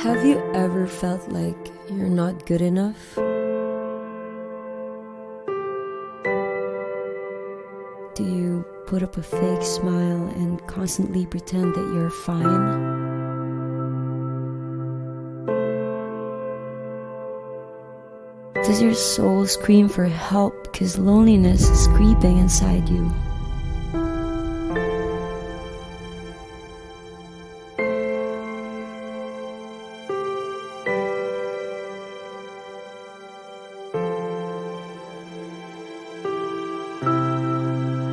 Have you ever felt like you're not good enough? Do you put up a fake smile and constantly pretend that you're fine? Does your soul scream for help because loneliness is creeping inside you?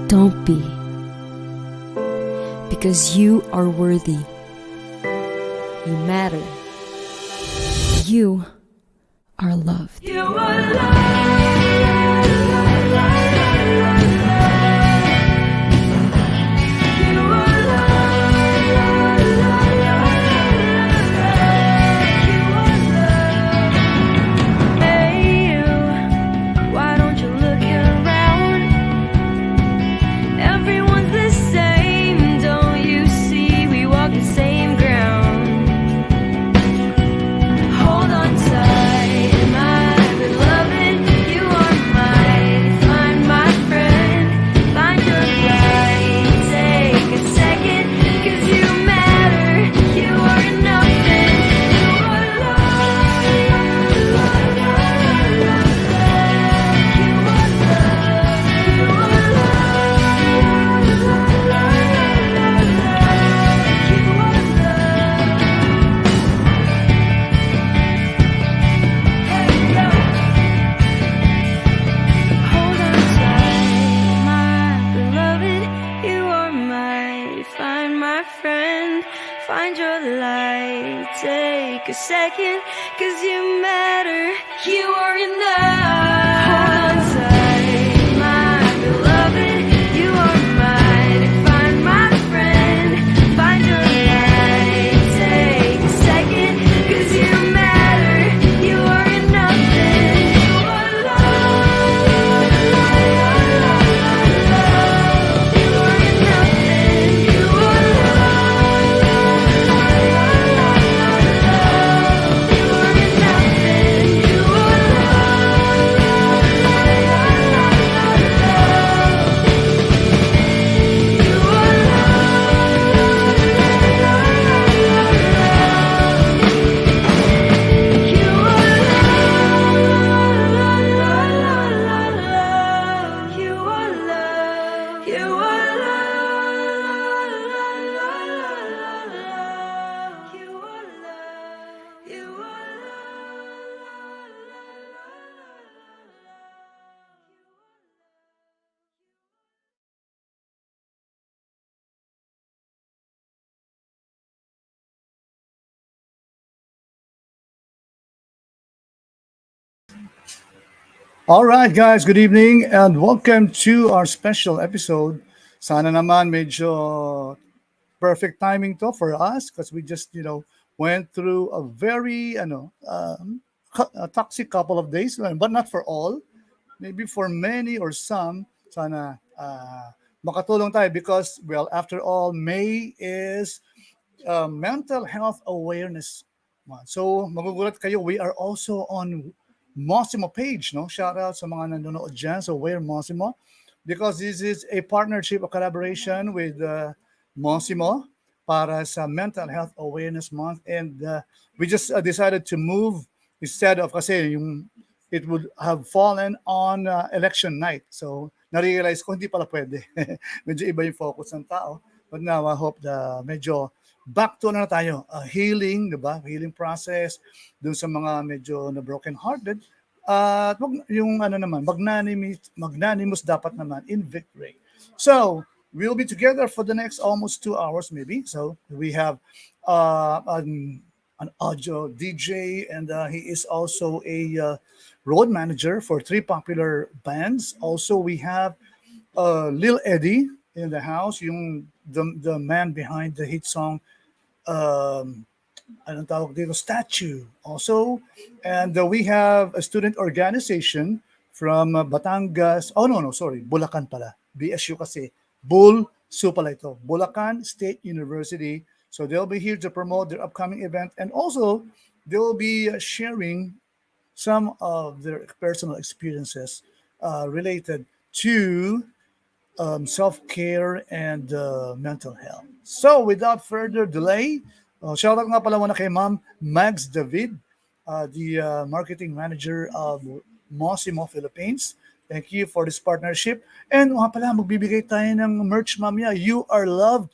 Don't be, because you are worthy. You matter. You are loved. You are loved. You second, 'cause you matter. You are enough. Hold on tight, my beloved. You are mine. Find my friend. Find your light. Take a second, 'cause you matter. You are enough. You are love. You are enough. You are All right, guys, good evening and welcome to our special episode. Sana naman medyo perfect timing to for us because we just, went through a very, a toxic couple of days, but not for all. Maybe for many or some, sana makatulong tayo because, well, after all, May is Mental Health Awareness Month. So, magugulat kayo, we are also on Mossimo page, no? Shout out sa mga nanonood dyan. So, where Mossimo? Because this is a partnership, a collaboration with Mossimo para sa Mental Health Awareness Month. And we just decided to move instead of, kasi yung, it would have fallen on election night. So, na-realize ko, hindi pala pwede. Medyo iba yung focus ng tao. But now, I hope medyo back to na tayo, healing, diba? Healing process dun sa mga medyo na broken hearted. At yung naman, magnanimous dapat naman in victory. So, we'll be together for the next almost 2 hours maybe. So, we have an audio DJ and he is also a road manager for 3 popular bands. Also, we have Lil Eddie in the house, yung the man behind the hit song anong tawag dito, Statue also. And we have a student organization from Batangas. Oh, no, sorry. Bulacan pala. BSU kasi. BULSU pala ito. Bulacan State University. So they'll be here to promote their upcoming event. And also, they'll be sharing some of their personal experiences related to self-care and mental health. So, without further delay, shout out nga pala muna kay Ma'am Mags David, the marketing manager of Mossimo Philippines. Thank you for this partnership. And nga pala, magbibigay tayo ng merch mamaya. You Are Loved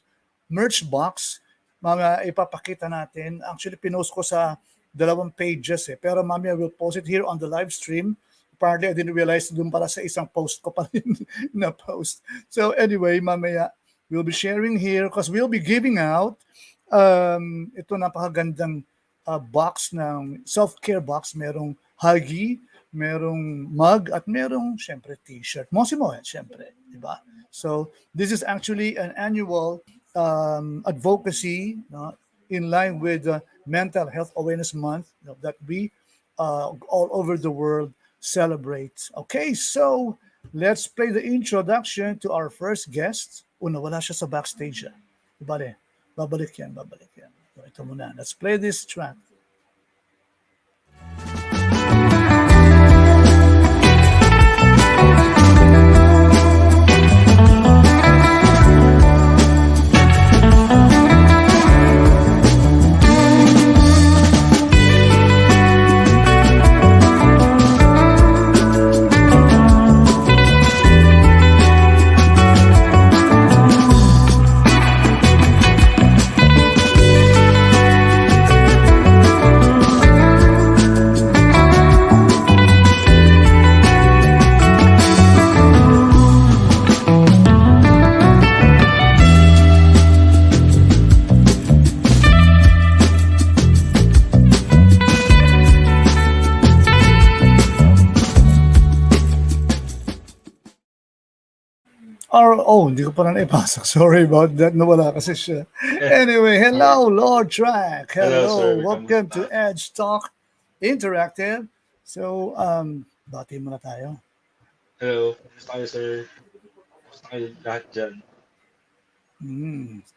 merch box. Mamaya ipapakita natin. Actually, pinost ko sa 2 pages pero mamaya we'll post it here on the live stream. Apparently, I didn't realize dun pala sa isang post ko pa rin na post. So anyway, mamaya we'll be sharing here because we'll be giving out ito napakagandang box ng self-care box. Merong huggy, merong mug, at merong, syempre, t-shirt. Mossimo, syempre, di ba? So this is actually an annual advocacy in line with Mental Health Awareness Month that we all over the world celebrate. Okay, so let's play the introduction to our first guest. Wala siya sa backstage. Diba? Babalik yan. So, ito muna. Let's play this track. Hindi ko pa na naipasok. Sorry about that. Nawala kasi siya. Anyway, hello, Lord Track. Hello, Hello. sir. Welcome to Kamusta? Edge Talk Interactive. So, bati muna tayo. Hello. Kamusta kayo, sir? Kamusta kayo lahat dyan?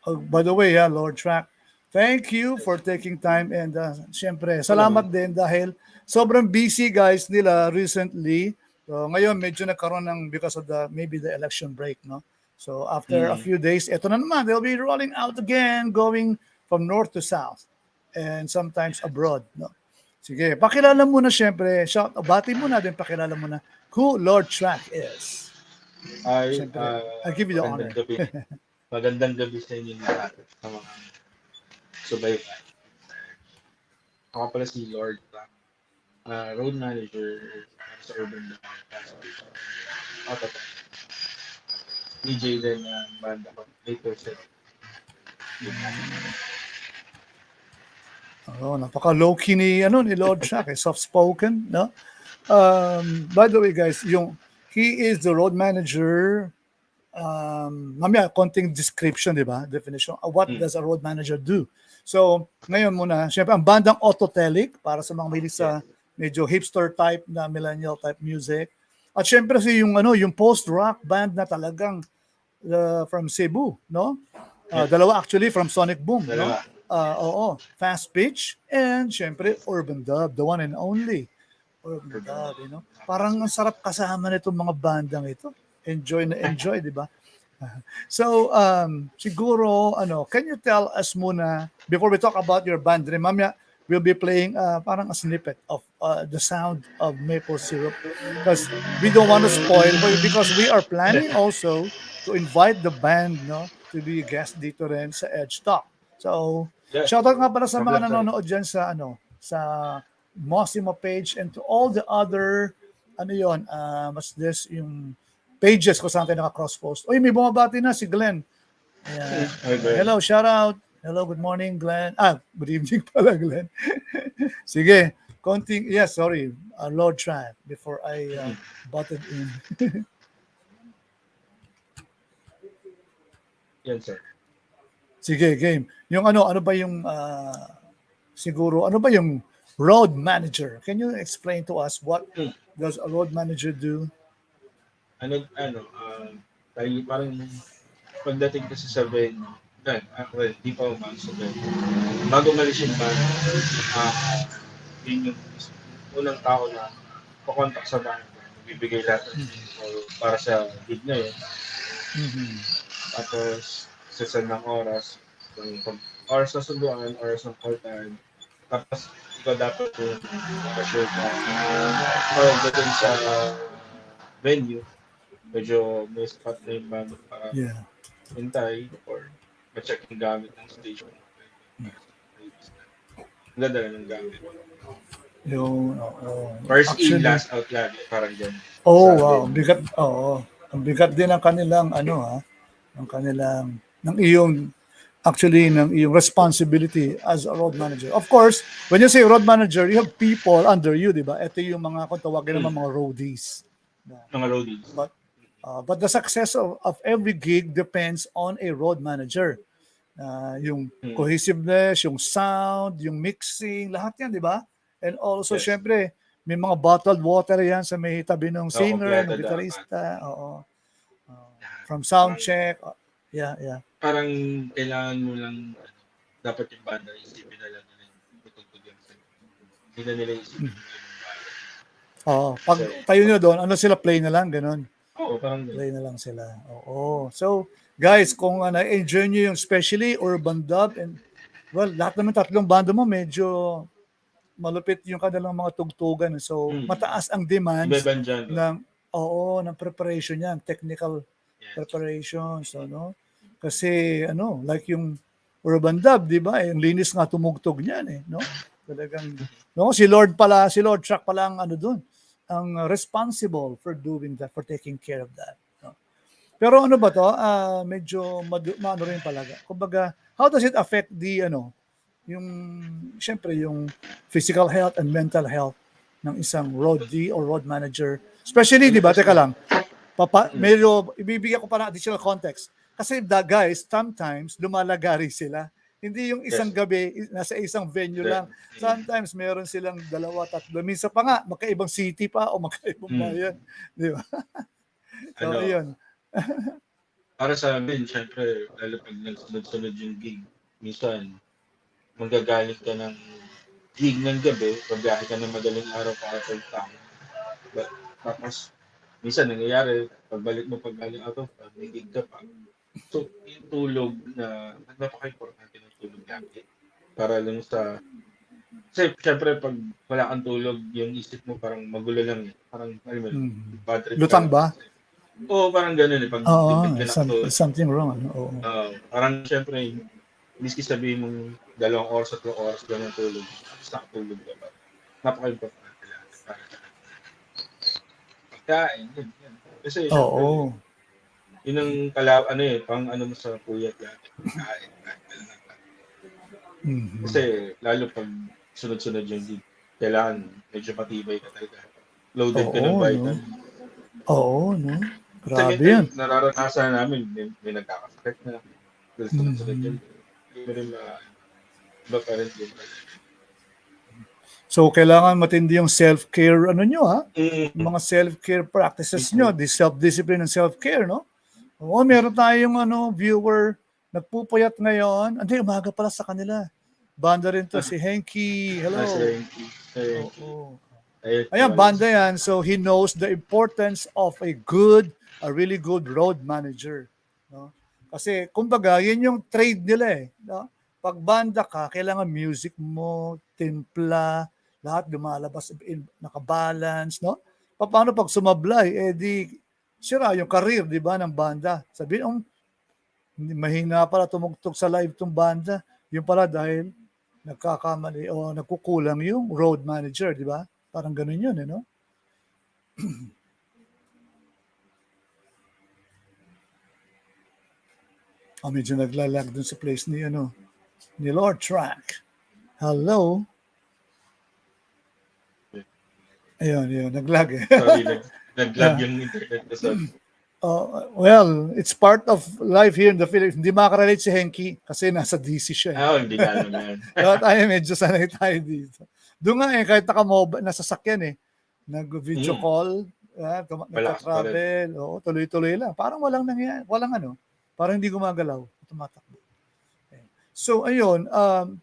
Oh, by the way, Lord Track, thank you for taking time and syempre, Ako salamat naman. din dahil sobrang busy guys nila recently. So, ngayon medyo nagkaroon ng because of maybe the election break, no? So after a Mm. few days, eto na naman, they'll be rolling out again, going from north to south and sometimes abroad, no? Sige, pakilala muna syempre, bati muna din pakilala muna who Lord Track is. Ay, Syempre, I'll give you the magandang honor. gabi. Magandang gabi sa inyo lahat sa mga subaybay. Ako pala si Lord Black, road manager sa Urban Development Transportation. Auto Tech. DJ din ng banda ko. Later set. Napaka low-key ni Lord Track, soft-spoken, no? By the way, guys, he is the road manager. Mamaya, konting description, di ba? Definition. What Mm. does a road manager do? So, ngayon muna, syempre, ang bandang Autotelic, para sa mga mahilig sa Yes. medyo hipster type na millennial type music. At syempre, yung post-rock band na talagang from Cebu, no? Yes. Dalawa actually from Sonic Boom, no? Dalawa. Oo, Fast Pitch and syempre Urban Dub, the one and only Urban Dub, Parang ang sarap kasama nitong mga bandang ito. Enjoy na enjoy, di ba? So, siguro, can you tell us muna, before we talk about your band, mamaya, we'll be playing parang a snippet of the sound of maple syrup because we don't want to spoil, because we are planning also to invite the band, no, to be guest dito rin sa Edge Talk. So, Yes. shoutout nga pala sa mga Problem, sir. nanonood dyan sa Mossimo page and to all the other, what's this, yung pages kung saan tayo naka-cross-post. Uy, may bumabati na si Glenn. Ayan. Hi, Glenn. Hello, shout out. Hello, good morning, Glenn. Good evening pala, Glenn. Sige, sorry, Lord Track, before I butted in. Yan, sir. Sige, game. Yung ano ba yung siguro, ano ba yung road manager? Can you explain to us what does a road manager do? Tayo parang pagdating kasi sa venue, di pa umalis sa venue. Bago malis yung band, yun yung unang tao na kukontak sa band, bibigay lahat ng info para sa gig na yun. Tapos, sasend ng oras, oras na sunduan, oras ng call time. Tapos, ikaw dapat yung pressure ka. Pagdating sa venue, medyo may spot na yung band para hintay or ma-check yung gamit ng station. Dadala ng gamit. First in, last out lagi, parang dyan. Wow. Bigat, ang bigat din ng kanilang, ng iyong responsibility as a road manager. Of course, when you say road manager, you have people under you, di ba? Ito yung mga, kung tawagin naman, mga roadies. Mga roadies. But the success of every gig depends on a road manager. Yung cohesiveness, yung sound, yung mixing, lahat yan, di ba? And also, syempre, may mga bottled water yan sa may tabi ng singer, ng gitarista. From sound check. Parang kailangan mo lang, dapat yung banda, isipin na lang nila yung tutugtog yan sa'yo. Hindi na nila isipin pag tayo nyo doon, sila play na lang, ganun. Parang play na lang sila. So, guys, kung na-enjoy nyo yung especially Urban Dub, and well, lahat naman tatlong banda mo, medyo malupit yung kanilang mga tugtugan. So, mataas ang demands ng preparation yan, technical preparation. So, kasi, like yung Urban Dub, di ba? Yung linis nga tumugtog niyan, no? Talagang, si Lord Track pala ang doon, ang responsible for doing that, for taking care of that. No? Pero ano ba to? Medyo maano rin palaga. Kumbaga, how does it affect syempre yung physical health and mental health ng isang roadie or road manager? Especially, di ba? Teka lang. Medyo ibibigyan ko pa ng additional context. Kasi the guys, sometimes lumalagari sila. Hindi yung isang Yes. gabi, nasa isang venue lang. Sometimes meron silang 2, 3. Minsan pa nga, magkaibang city pa o magkaibang bayan. Di ba? So, Ano, ayun. para sa amin, syempre, lalo pag nagsunod-sunod yung gig, minsan, magagalit ka ng gig ng gabi, pagbiyahe ka ng madaling araw para sa town. Tapos, minsan nangyayari, pagbalik mo pag galing out of town, may gig ka pa. So, yung tulog na, napaka-importante ng tulog lagi. Para lang sa, kasi syempre, pag wala kang tulog, yung isip mo parang magulo lang eh. Parang, alam mo, bad trip ka Lutang lang. ba? Oo, parang ganun eh. Pag Oo, bigla ka nakatulog. something wrong. Oo. Parang syempre, miski sabihin mong 2 oras at 3 oras lang ang tulog, tapos nakatulog ka pa. Napaka-importante lang. Para sa pagkain, yun. Kasi syempre, yun ang pang ano mo sa puyat yan. Pagkain. Kasi lalo pag sunod-sunod yung gig, kailangan medyo matibay ka talaga. Loaded ka ng vitamin. Oo, no? Grabe Grabe yan. Nararanasan namin, may nagkakasakit na. Sunod-sunod yun. Hindi mo rin iba pa rin din. So, kailangan matindi yung self-care, mga self-care practices nyo, the self-discipline and self-care, no? Oo, meron tayong viewer, nagpupuyat ngayon. Hindi, umaga pala sa kanila. Banda rin to, si Henky. Hello. Oo. Ayan, banda yan. So, he knows the importance of a really good road manager. No? Kasi, kumbaga, yun yung trade nila eh. No? Pag banda ka, kailangan music mo, timpla, lahat lumalabas, nakabalance, no? Paano pag sumablay, di sira yung career, di ba, ng banda. Sabihin, mahina pala tumugtog sa live tong banda. Yung pala dahil nagkakamali o nagkukulang yung road manager, di ba? Parang ganun yun, no? Medyo naglalag dun sa place ni Lord Track. Hello? Ayun, naglag eh. Sorry, naglag yung internet ko. Well, it's part of life here in the Philippines. Hindi makarelate si Henky kasi nasa DC siya. Hindi ka naman. Kaya tayo medyo sanay tayo dito. Doon nga kahit nasa sakyan nag-video call, nagka-travel, tuloy-tuloy lang. Parang walang nangyayari, parang hindi gumagalaw, tumatakbo. So, ayun,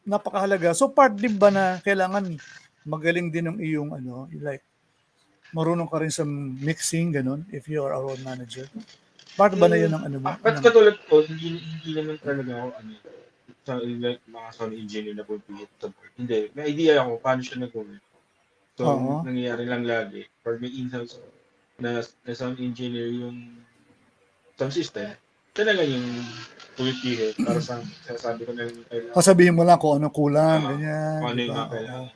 napakahalaga. So, part din ba na kailangan magaling din ng iyong, like, marunong ka rin sa mixing, ganun, if you are a road manager? Part ba na yun ng mo? Katulad ko, hindi naman talaga ako, like, mga sound engineer na pupiyot sa board. Hindi, may idea ako paano siya nag-work. So, nangyayari lang lagi. Pag may in-house na sound engineer yung sound system, talaga yung pupiyot para sa sinasabi ko na yung kailangan. Sabihin mo lang kung ano kulang, ganyan. Kung ano yung mga kailangan.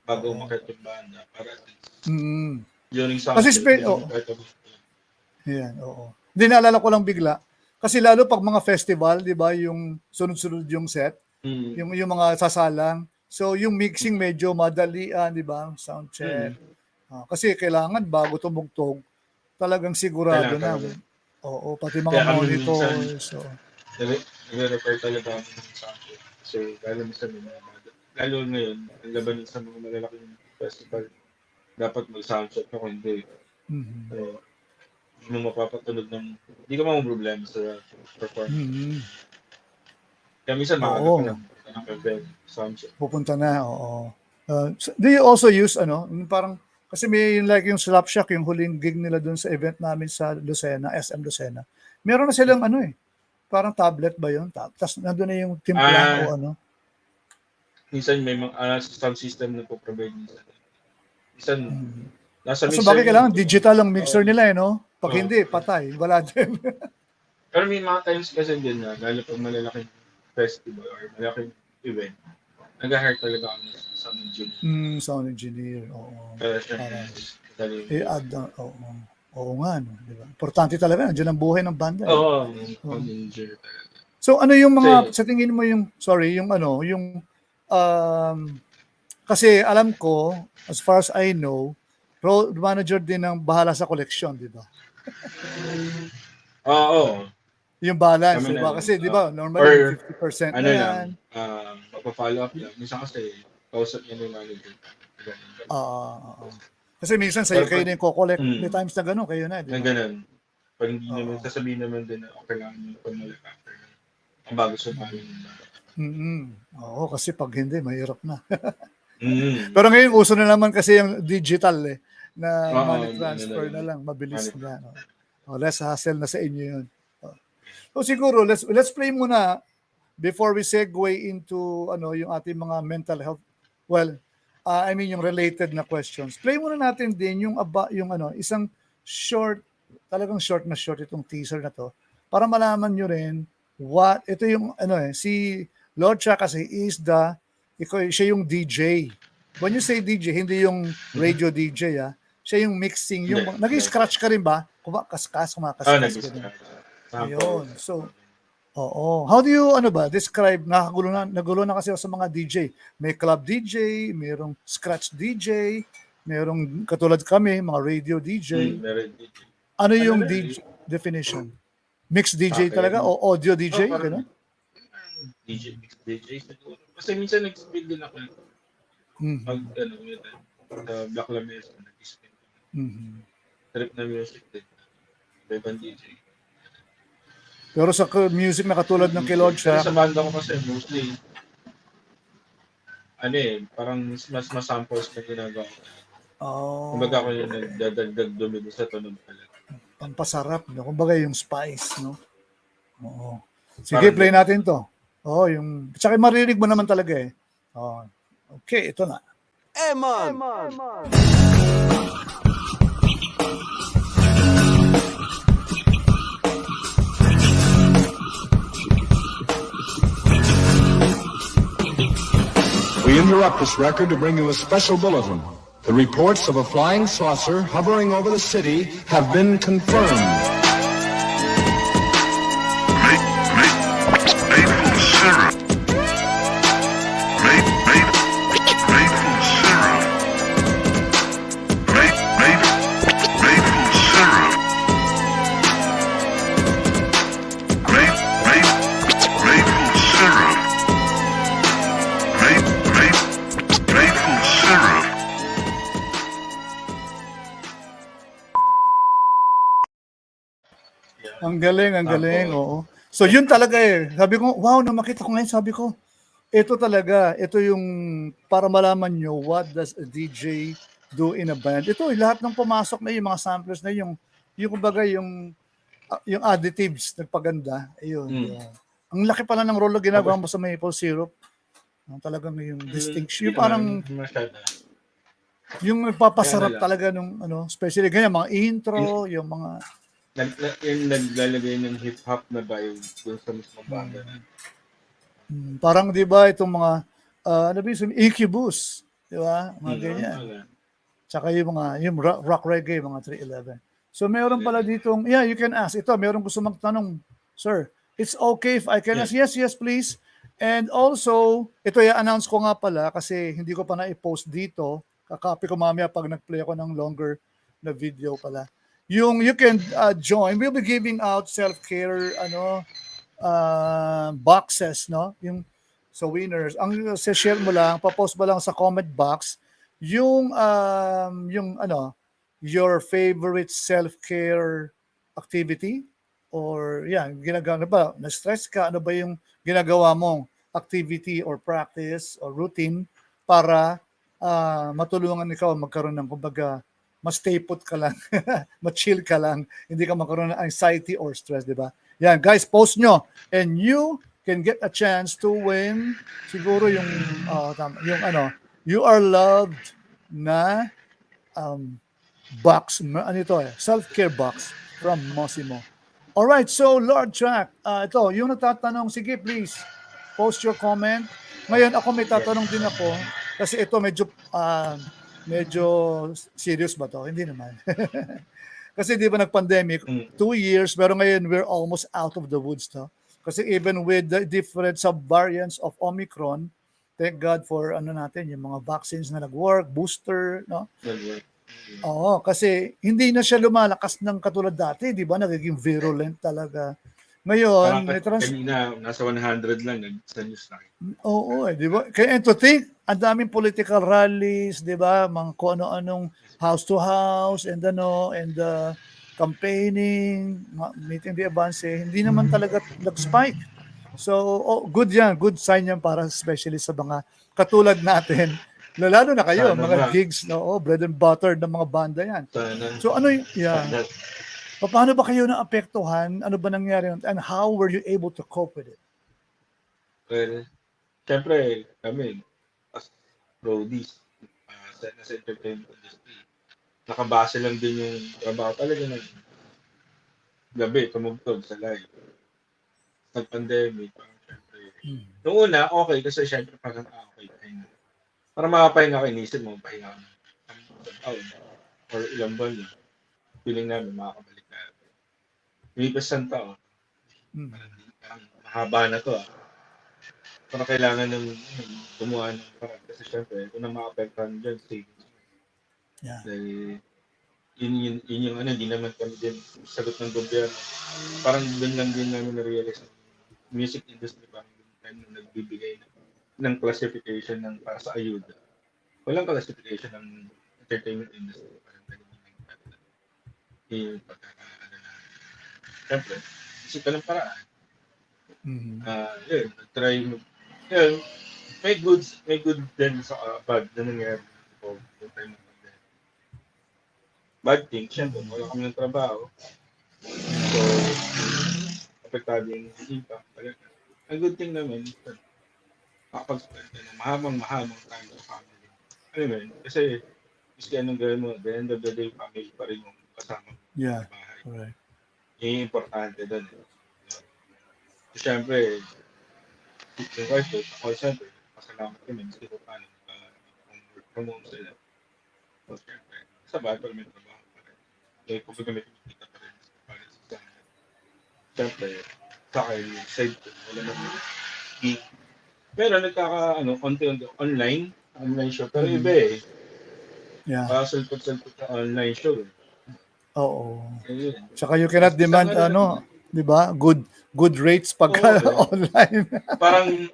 Bago umakit yung banda. Para yun yung sound kasi yan, oo. Hindi, naalala ko lang bigla. Kasi lalo pag mga festival, di ba, yung sunod-sunod yung set, yung mga sasalang. So, yung mixing medyo madalian, di ba? Sound check. Kasi kailangan bago tumugtog, talagang sigurado na. Oo, pati mga monitors. Nire-repair talaga ako ng sound check. So, lalo ngayon, ang laban sa mga malalaking festival, dapat mag-sound check ako, hindi. Hindi mo mapapatunog hindi ka mga problema sa performance. Kaya minsan makagap ka ng event, sound check. Pupunta na, oo. Do you also use, parang, kasi may yung Slapshack, yung huling gig nila dun sa event namin sa Lucena, SM Lucena. Meron na silang parang tablet ba yun? Tapos nandun na yung timpla o Minsan may mga sound system na po-provide minsan. Nasa mixer. So bakit kailangan digital ang mixer nila no? Pag hindi, patay. Wala din. Pero may mga times kasi din na, lalo pag malalaking festival or malaking event, nag-hire talaga kami ng sound engineer. Sound engineer, oo. I-add na, oo nga, no? Diba? Importante talaga, nandiyan ang buhay ng banda. Oo, sound engineer talaga. So ano yung mga, sa tingin mo kasi alam ko, as far as I know, road manager din ang bahala sa collection, di ba? Oo, Yung balance, kami di na ba? lang. Kasi di ba, normally may Or 50% na ano lang, yan. magpa-follow up lang. Minsan kasi, kausap niya yung manager. Ganun. Oo. Kasi minsan sa'yo Pero kayo pag, na yung ko-collect. May mm, times na gano'n, kayo na, di na ba? ganun. Pag hindi naman, Oo. sasabihin naman din na okay lang yung pag-molek after. Ang bago sa namin. Oo, kasi pag hindi, mahirap na. Mm. Pero ngayon, uso na naman kasi yung digital na Oo, money ano na transfer lang. na lang, mabilis Money. na. Less hassle na sa inyo yun. So siguro, let's play muna before we segue into yung ating mga mental health. Well, I mean yung related na questions. Play muna natin din yung isang short, talagang short na short itong teaser na to para malaman nyo rin ito yung si Lord Cha kasi siya yung DJ. When you say DJ, hindi yung radio DJ siya yung mixing, Hindi. nag-scratch ka rin ba? Kumakaskas, ganun. Nag-scratch. Sample. Ayun. So, oo. How do you describe, nagulo na kasi ako sa mga DJ. May club DJ, mayroong scratch DJ, mayroong katulad kami, mga radio DJ. Meron DJ. Ano Ano yung na DJ definition? Mixed sa DJ talaga akin? o audio DJ, Parang gano'n? DJ, mix DJ siguro. Kasi minsan nag-spin din ako. Pag, Mhm. sa Black Lamesa, nag-spin. Mhm. Trip na music din. Ibang DJ. Pero sa music na katulad ng kay Lord Pero Shack, sa banda ko kasi, mostly, parang mas samples na ginagawa ko. Kumbaga ako oh, yung nagdadagdag dumi sa tunog talaga. pampasarap, no? Kumbaga yung spice, no? Oo. Sige, Parang play ganun. natin to. Tsaka maririnig mo naman talaga eh. Oh. Okay, ito na. We interrupt this record to bring you a special bulletin. The reports of a flying saucer hovering over the city have been confirmed. Maple syrup. Maple syrup. Maple syrup. Maple syrup. Maple syrup. Ang galing, Tapos, oo. So yun talaga eh. Sabi ko, wow, nung makita ko ngayon, sabi ko, ito talaga, ito yung para malaman nyo what does a DJ do in a band. Ito, lahat ng pumasok na yung mga samplers na yung kumbaga yung additives nagpaganda. Ayun. Yun. Ang laki pala ng role na ginagawa mo sa maple syrup. Talagang yung distinction. Yung parang masyado. yung nagpapasarap Kaya na lang. talaga nung especially ganyan, mga intro, yung mga Yung naglalagay ng hip-hop na vibe dun sa mismo banda na. parang 'di ba itong mga Incubus, 'di ba? Mga ganyan. Tsaka yung rock reggae, mga 311. So meron pala ditong, you can ask. Ito, meron gusto magtanong, sir, it's okay if I can ask? Yes, please. And also, ito i-announce ko nga pala kasi hindi ko pa na-post dito. Kakopy ko mamaya pag nag-play ako ng longer na video pala. You can join. We'll be giving out self-care boxes, no? Yung so winners. Ang share mo lang, pa-post mo lang sa comment box yung your favorite self-care activity or ginagawa ba? Na-stress ka, ano ba yung ginagawa mong activity or practice or routine para matulungan ikaw magkaroon ng kumbaga ma-stay put ka lang, ma-chill ka lang, hindi ka magkaroon ng anxiety or stress, di ba? Yan, guys, post nyo and you can get a chance to win siguro yung you are loved na box, self-care box from Mossimo. Alright, so Lord Jack, ito, yung natatanong, sige please, post your comment. Ngayon ako may tatanong din ako kasi ito medyo serious ba to? Hindi naman. Kasi di ba nag-pandemic, 2 years, pero ngayon we're almost out of the woods, no? Kasi even with the different sub-variants of Omicron, thank God for natin, yung mga vaccines na nag-work, booster, no? Oo, kasi hindi na siya lumalakas ng katulad dati, di ba? Nagiging virulent talaga. Parang Ngayon, may kanina, nasa 100 lang sa news na. Oo, di ba? Kaya and to think, ang daming political rallies, di ba? Mga kung ano-anong house to house and campaigning, meeting the advance, hindi naman talaga nag-spike. So, good yan. Good sign yan para especially sa mga katulad natin. Lalo na kayo, Sana mga nga. gigs, no? Bread and butter ng mga banda yan. Sana. So, Sana. paano ba kayo naapektuhan? Ano ba nangyari? And how were you able to cope with it? Well, syempre, kami, as roadies, nasa entertainment industry, nakabase lang din yung trabaho talaga ng gabi, tumugtog sa live. Nag-pandemic, parang syempre. Noong una, okay, kasi syempre parang okay, pahinga. Para makapahinga ka, inisip mo, pahinga ka ng isang taon or ilang buwan lang. Feeling namin, makakabalik na. Lipas ng taon, parang mahaba na to Parang kailangan ng gumawa ng parang. Kasi syempre, kung na maapektuhan dyan, savings. Yeah. Dahil yun yung hindi naman kami din sagot ng gobyerno. Parang doon lang din namin na-realize music industry parang doon tayo nagbibigay ng classification ng para sa ayuda. Walang classification ng entertainment industry. Parang ganun yung pagkakaano na. Siyempre, isipan ng paraan. Yun, try mo. Yun, may good din sa bad na nangyari yung time na bad thing, syempre, wala kami ng trabaho. So, apektado yung impact. Ang good thing naman, makapag-spend ka ng mahabang time sa family. Ano yun? Kasi, miski anong gawin mo, at the end of the day, family pa rin yung kasama mo sa bahay. Right. Yung importante doon. So, syempre, yung wife ko, sa call center, pasalamat kami, miski ko paano, work from home sila. So, syempre, sa bahay pa rin may trabaho. Kung kami kumikita pa rin para sa siyempre, sa akin, side ko, wala naman gig. Pero konti-unti online show. Pero iba Yeah. Sulpot-sulpot na online show. Oo. Ayun. Tsaka you cannot demand, di ba? Good rates pagka online. Parang,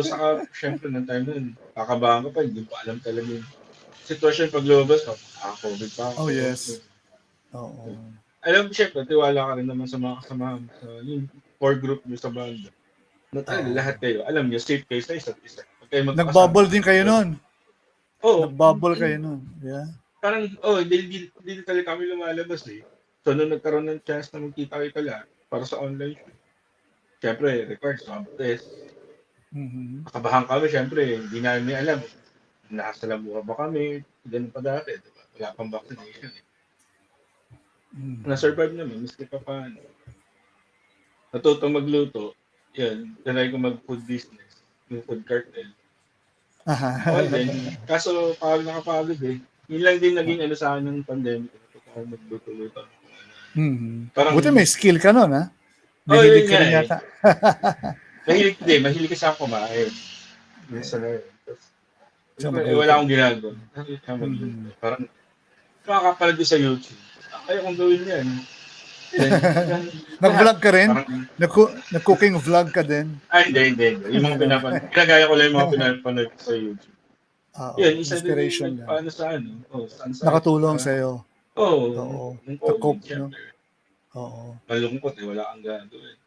saka, syempre, ng time nun, kakabahan ka pa, hindi pa alam talaga yung sitwasyon pag lumabas, COVID pa ako. Oh, yes. Oo. Alam, syempre, tiwala ka rin naman sa mga kasama sa yung core group nyo sa banda. Lahat kayo, alam nyo, safe kayo sa isa't isa. Nag-bubble din kayo nun. Nag-bubble kayo nun. Yeah. Parang, hindi talaga kami lumalabas So, nung nagkaroon ng chance na magkita-kita lahat para sa online show, syempre, required swab test. Nakabahan kami, syempre, hindi namin alam. Nakasalabuha ba kami? Ganun pa dati, diba? Wala pang vaccination Na-survive naman, miski pa paano. Natutong magluto, yun, tinry ko mag-food business, yung food cartel. Okay din. Kaso, nakapagod Yun lang din naging sa akin ng pandemic. Parang magluto-luto. Buti may skill ka nun, ha? Mahilig ka rin yata. Mahilig kasi ako kumain. Minsan na yun. Wala akong ginagawa. Parang, makakapanood sa YouTube. Kaya kung gawin yan. Nag-vlog ka rin? Nag-cooking vlog ka din? Hindi. Yung mga pinapanood. Pinagaya ko lang yung mga pinapanood sa YouTube. Yun, isa inspiration din paano sa nakatulong sa'yo. Oo. To-cope, no? Oo. Malungkot wala kang gagawin.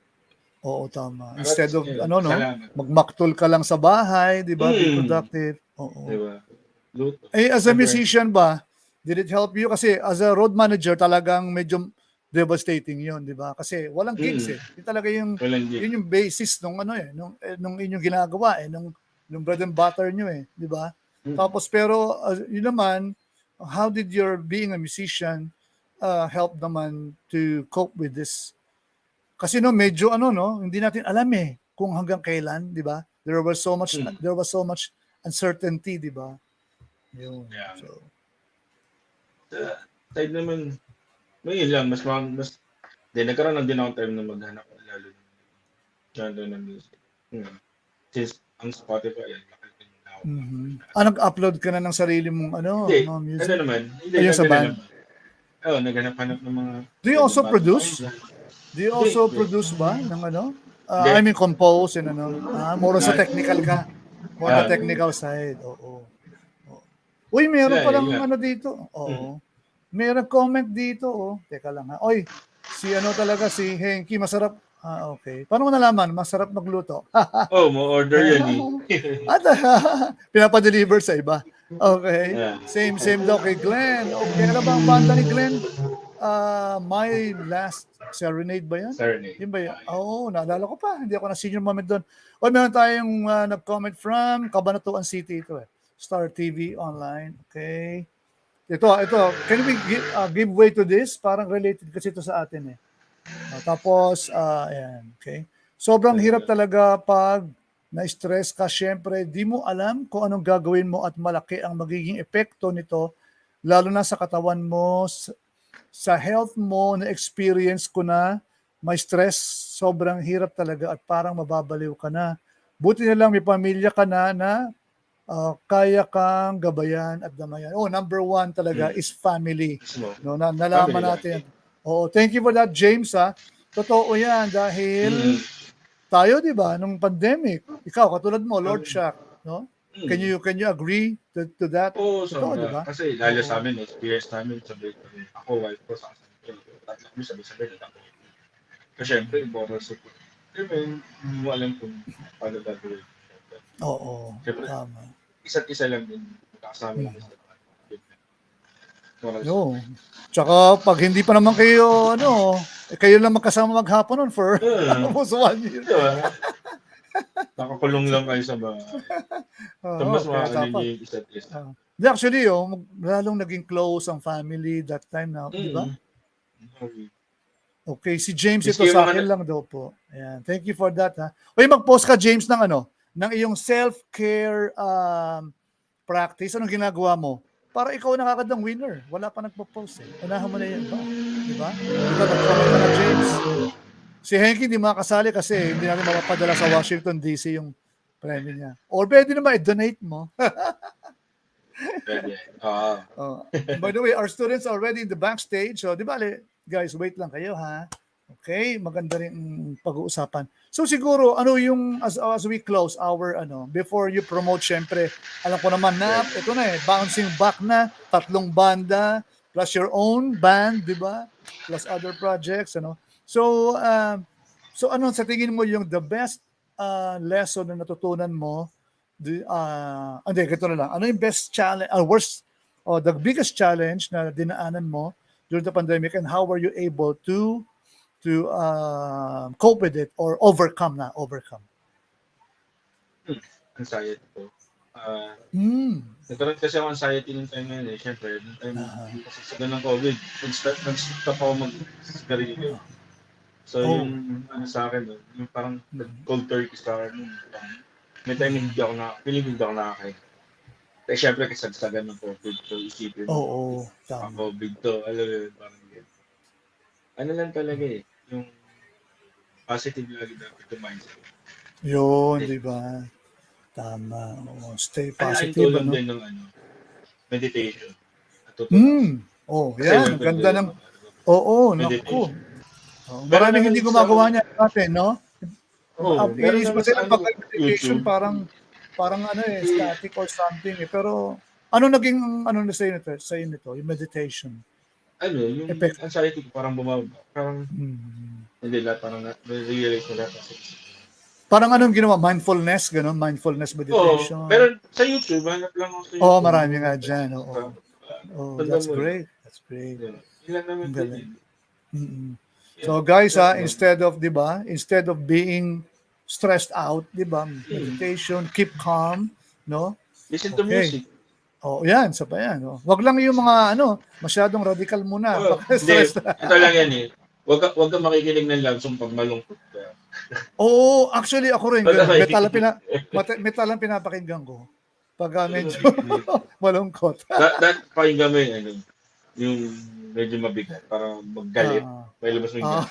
Oo, tama. Instead of, salamat. magmaktol ka lang sa bahay, di ba? Be productive. Oo. Diba? Luto. As a musician ba, did it help you? Kasi as a road manager, talagang medyo devastating yun, di ba? Kasi walang gigs Yun talaga yun yung basis nung nung inyong ginagawa nung bread and butter nyo di ba? Tapos pero yun naman, how did your being a musician help naman to cope with this? Kasi medyo hindi natin alam kung hanggang kailan, di ba? There was so much uncertainty, di ba? Yun. Yeah. So, side naman, yun lang, nagkaroon lang din ako time na maghanap lalo ng genre ng music. Since ang Spotify, laki din na Nag-upload ka na ng sarili mong Hindi, mga ano music? naman, hindi Ayun sa lang band. naman. Oo, naghanap-hanap ng mga Do you also bagong produce? pakinggan. Do you Hindi, also hindi. produce ba ng Hindi. I mean compose and more sa Ah, technical ka. More na ah, technical side. Oo. Uy, meron wala, yun palang lang. dito. Hmm. Oo. May nag-comment dito. Teka lang ha. Oy, si talaga si Henky, masarap. Okay. Paano mo nalaman? Masarap magluto. Oh, mo order yan eh. At pinapa-deliver sa iba. Okay. Yeah. Same daw kay Glenn. Okay, ano ba ang banda ni Glenn? My Last Serenade ba yan? Serenade. Yun ba yan? Naalala ko pa. Hindi ako na senior moment doon. O, meron tayong nag-comment from Cabanatuan City ito Star TV Online. Okay. Ito. Can we give way to this? Parang related kasi ito sa atin tapos, ayan. Okay. Sobrang hirap talaga pag na-stress ka. Syempre, di mo alam kung anong gagawin mo at malaki ang magiging epekto nito, lalo na sa katawan mo, sa health mo. Na-experience ko na may stress. Sobrang hirap talaga at parang mababaliw ka na. Buti na lang may pamilya ka na kaya kang gabayan at damayan. Number one talaga is family. No, nalaman Family natin. Thank you for that, James. Totoo yan dahil tayo, di ba, nung pandemic, ikaw, katulad mo, Lord Shock, no? Can you agree to that? Oo, Totoo, di ba? kasi lalo sa amin, experience namin, ako, wife ko, sa akin, tatlo kami, sabi ako. Kasi syempre, moral support. Hindi mo alam kung paano gagawin. Oo, Syempre, tama. isa't-isa lang din, kasama lang sa moral support. No. Tsaka pag hindi pa naman kayo, kayo lang magkasama maghapon nun for almost 1 year. Diba? Nakakulong lang kayo sa bahay. So, mas Kaya makakanin dapat. yung isa't isa. Actually, lalong naging close ang family that time na, di ba? Okay, si James ito sa akin lang daw po. Ayan. Thank you for that, ha. Mag-post ka, James, ng iyong self-care practice. Anong ginagawa mo? Para ikaw nakakadang winner. Wala pa nagpo-post Unahan mo na yan ba? Di ba? Ito, nag-comment ka na, James. Si Henky hindi makasali kasi hindi natin mapapadala sa Washington DC yung premyo niya. Or pwede naman i-donate mo. Pwede. By the way, our students are already in the backstage. So, di ba, guys, wait lang kayo, ha? Okay, maganda rin pag-uusapan. So siguro, yung as we close our, before you promote, syempre, alam ko naman na, ito na bouncing back na, 3 banda, plus your own band, di ba? Plus other projects, So, sa tingin mo yung the best lesson na natutunan mo, ganito na lang. Ano yung best challenge, worst, the biggest challenge na dinaanan mo during the pandemic and how were you able to cope with it or overcome? Anxiety ko. Nagkaroon kasi ako anxiety nung time na yun Siyempre, nung time kasi sa ganang COVID, nag-stop ako mag-sigarilyo. So yung sa akin, yung parang cold turkey sa akin, may time hindi ako nakakain. Kasi siyempre kasagsagan ng COVID, so isipin mo, COVID to, alam mo yun, parang yun. Ano lang talaga yung positive lagi dapat yung mindset. Yun, di ba? Tama. Stay positive. Tulong din ng meditation. Yan. Ang ganda ng... naku. Maraming hindi gumagawa niya natin, no? Inis pa sila pag meditation, parang static or something. Pero, naging, sa inyo nito, yung meditation? Yung anxiety ko parang bumaba. Parang, hindi lahat, parang na-realize ko lahat. Parang anong ginawa? Mindfulness, gano'n? Mindfulness meditation? Pero sa YouTube, hanap lang ako sa YouTube. Marami nga dyan. That's great. Ilan naman din. So guys, instead of being stressed out, di ba? Meditation, keep calm, no? Listen to music. Yan, sa pa yan. Wag lang yung mga masyadong radical muna. Ito lang yan Wag ka makikinig ng love song pag malungkot ka. Actually ako rin. Metal ang pinapakinggan ko. Pag medyo malungkot. Pakinggan mo yung medyo mabigat para maggalit. May labas mo yung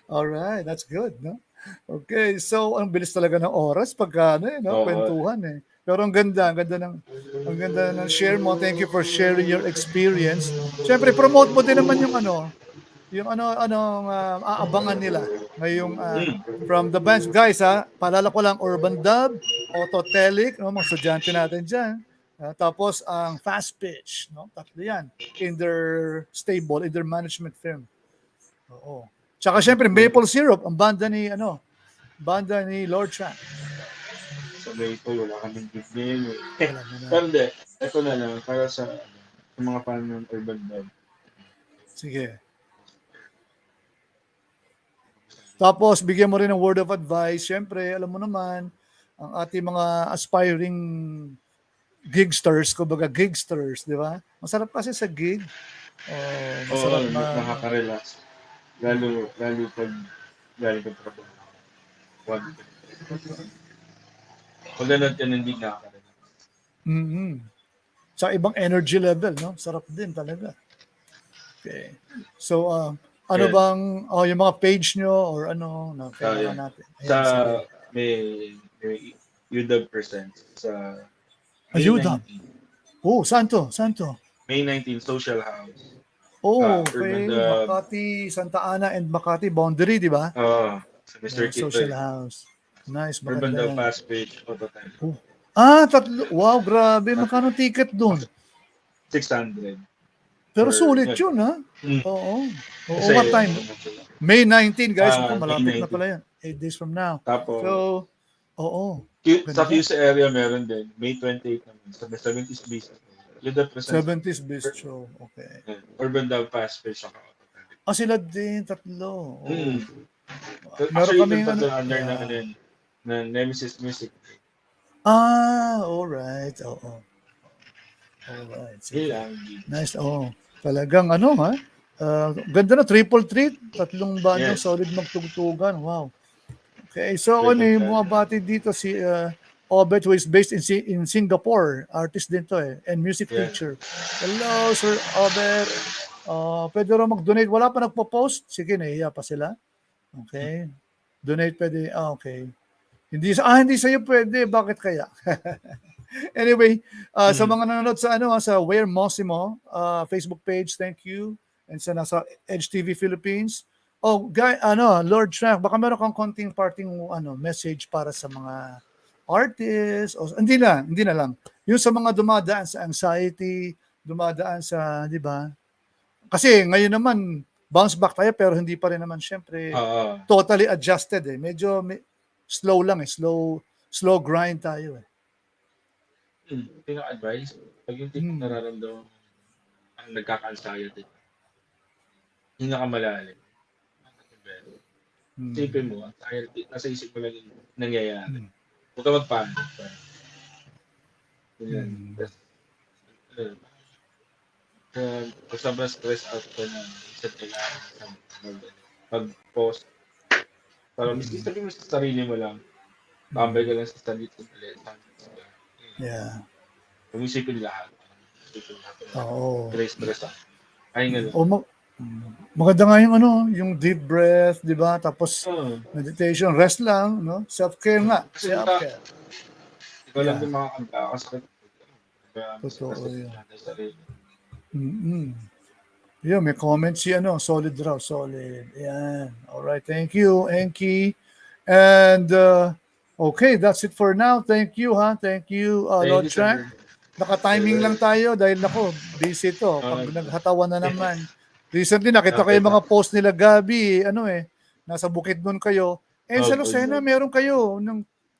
Alright, that's good, no? Okay, so ang bilis talaga ng oras pagka ano eh, no? Oo. Kwentuhan eh. Pero ang ganda ng share mo. Thank you for sharing your experience. Siyempre, promote mo din naman yung aabangan nila ngayong from the bands. Guys, paalala ko lang, Urban Dub, Autotelic, no, mga estudyante natin dyan. Tapos ang Fast Pitch, no? Tatlo yan in their stable, in their management firm. Oo. Tsaka syempre, Maple Syrup, ang banda ni Lord Chan. Sa Maple, wala kaming gig ngayon. Alam mo na. Pero hindi, ito na lang, para sa mga fan ng Urban Dub. Sige. Tapos, bigyan mo rin ng word of advice. Siyempre, alam mo naman, ang ating mga aspiring gigsters, kumbaga gigsters, di ba? Masarap kasi sa gig. Masarap Oo, nakaka-relax. Lalo pag galing ka trabaho. Pag ganun ka, hindi nakaka-relax. Mm-hmm. Sa ibang energy level, no? Sarap din talaga. Okay. So, ano Yeah. bang, yung mga page nyo or ano, na kailangan Yeah. natin? Ayan, Sa sige. may UW presents sa May Ayuda. 19. Oh, saan to? Saan to? May 19 Social House. Oh, Urban okay. Dub. Makati, Santa Ana and Makati boundary, di ba? Sa Mr. Kito. Social House. Nice, Urban maganda Dub yan. Fast Page Autotime. Oh. Tatlo. Wow, grabe. Magkano ticket doon? 600. Pero For- sulit yun, ha? Mm. Oo. Kasi, What time? May 19, guys. May Malapit na 19. pala yan. 8 days from now. Tapos, So, oo. sa ganda. QC area meron din. May 28 naman. Sa 70s Beast. Yung the presents. 70s Bistro. Okay. Urban Dub Fast Page. Saka Autotime. Sila din, tatlo. Oh. Mm. Meron Actually, kaming yung tatlo ano, under na yeah. ano yun, na Nemesis Music. Alright. Oo. Alright. Yun Sige. lang. Nice. Talagang ano, ha? Ganda na, triple treat. Tatlong bandang Yes. solid magtugtugan. Wow. Okay, so Triple ano yung threat. mga bati dito si Obet, who is based in Singapore. Artist din to and music Yeah. teacher. Hello, Sir Obet. Pwede rin mag-donate. Wala pa nagpo-post? Sige, nahiya pa sila. Okay. Donate pwede. Okay. Hindi sa'yo pwede. Bakit kaya? Anyway, sa mga nanonood sa Where Mossimo Facebook page, thank you. And sa nasa Edge TV Philippines. Lord Shank, baka meron kang konting parting message para sa mga artists o hindi na lang. Yung sa mga dumadaan sa anxiety, dumadaan sa, di ba? Kasi ngayon naman bounce back tayo pero hindi pa rin naman syempre totally adjusted eh. Medyo slow lang eh, slow grind tayo eh. Pinaka-advice, pag yung tipong nararamdaman ang nagkaka-anxiety, hindi ka malalim. Isipin mo, anxiety, nasa isip mo lang yung nangyayari. Huwag ka magpanik. Pag sobrang stress out ka na, isa kailangan mag-pause. Para miski sabi mo sa sarili mo lang, tambay ka lang sa sarili mo ulit. Yeah. Pag-isipin lahat. Oo. Stress out. Ay nga. Maganda nga yung deep breath, di ba? Tapos meditation, rest lang, no? Self-care nga. Self-care. Ikaw lang din makakanta kasi totoo yun. Yeah, may comment si solid raw, solid. Yan. Alright, thank you, Enki. And okay, that's it for now. Thank you, Thank you, Lord Trank. Naka-timing lang tayo dahil busy to. Pag naghatawan na naman. Recently, nakita ko yung mga post nila, Gabi, nasa Bukidnon kayo. Sa Lucena, meron kayo.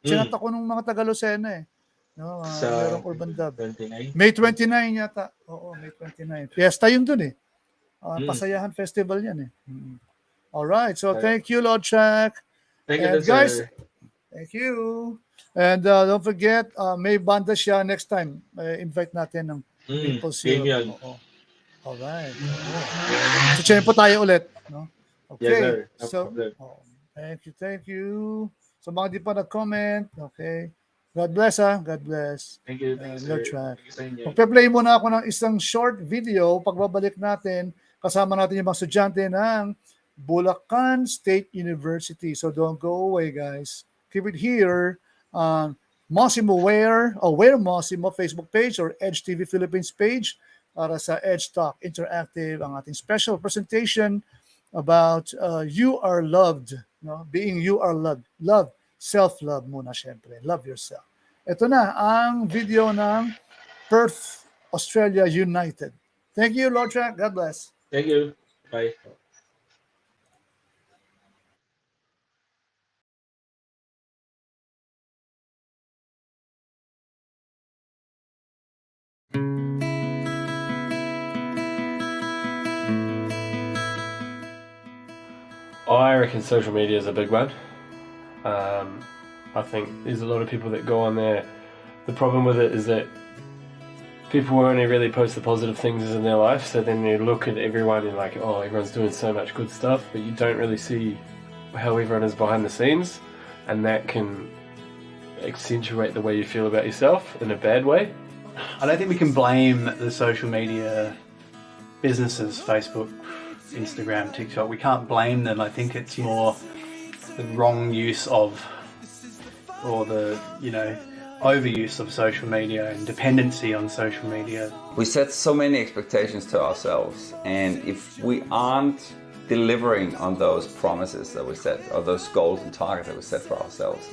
Sinata ko nung mga taga Lucena eh. No, merong Urban Dub. 29? May 29 yata. Oo, May 29. Fiesta yun dun eh. Pasayahan Festival yan eh. Alright, so thank you, Lord Shaq. Thank you, guys, sir. thank you. And don't forget, may banda siya next time. Invite natin ng Maple Syrup. Alright. So, tiyempo tayo ulit. No? Okay. Yes, sir. No So, problem. thank you. So, mga di pa nag-comment. Okay. God bless, God bless. Thank you, sir. Thank you sa inyo. Magpe-play muna ako ng isang short video. Pagbabalik natin, kasama natin yung mga estudyante ng Bulacan State University. So don't go away, guys. Keep it here on Mossimo Where Mossimo Facebook page or Edge TV Philippines page para sa Edge Talk Interactive, ang ating special presentation about you are loved. No? Being you are loved. Love, self-love muna syempre. Love yourself. Ito na ang video ng Perth, Australia United. Thank you, Lord Track. God bless. Thank you. Bye. I reckon social media is a big one. I think there's a lot of people that go on there. The problem with it is that people only really post the positive things in their life, so then you look at everyone and like, oh, everyone's doing so much good stuff, but you don't really see how everyone is behind the scenes, and that can accentuate the way you feel about yourself in a bad way. I don't think we can blame the social media businesses, Facebook, Instagram, TikTok. We can't blame them. I think it's more the wrong use of, or the, overuse of social media and dependency on social media. We set so many expectations to ourselves, and if we aren't delivering on those promises that we set, or those goals and targets that we set for ourselves,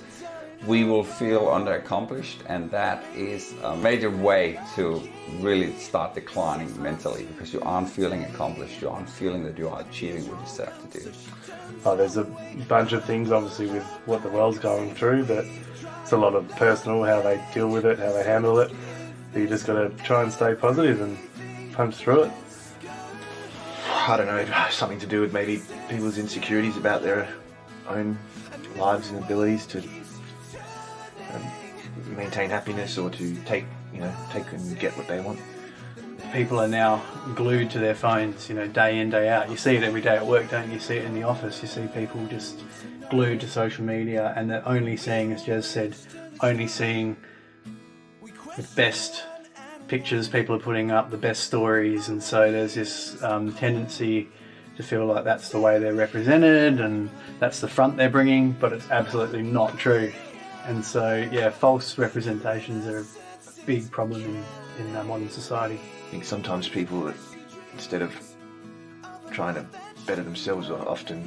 we will feel underaccomplished, and that is a major way to really start declining mentally, because you aren't feeling accomplished, you aren't feeling that you are achieving what you set out to do. There's a bunch of things obviously with what the world's going through, but it's a lot of personal, how they deal with it, how they handle it. But you just got to try and stay positive and punch through it. I don't know, something to do with maybe people's insecurities about their own lives and abilities to maintain happiness or to take and get what they want. People are now glued to their phones, day in, day out. You see it every day at work, don't you? You see it in the office. You see people just glued to social media, and they're only seeing, as Jez said, only seeing the best pictures people are putting up, the best stories, and so there's this tendency to feel like that's the way they're represented and that's the front they're bringing, but it's absolutely not true. And so, false representations are a big problem in modern society. I think sometimes people, instead of trying to better themselves, are often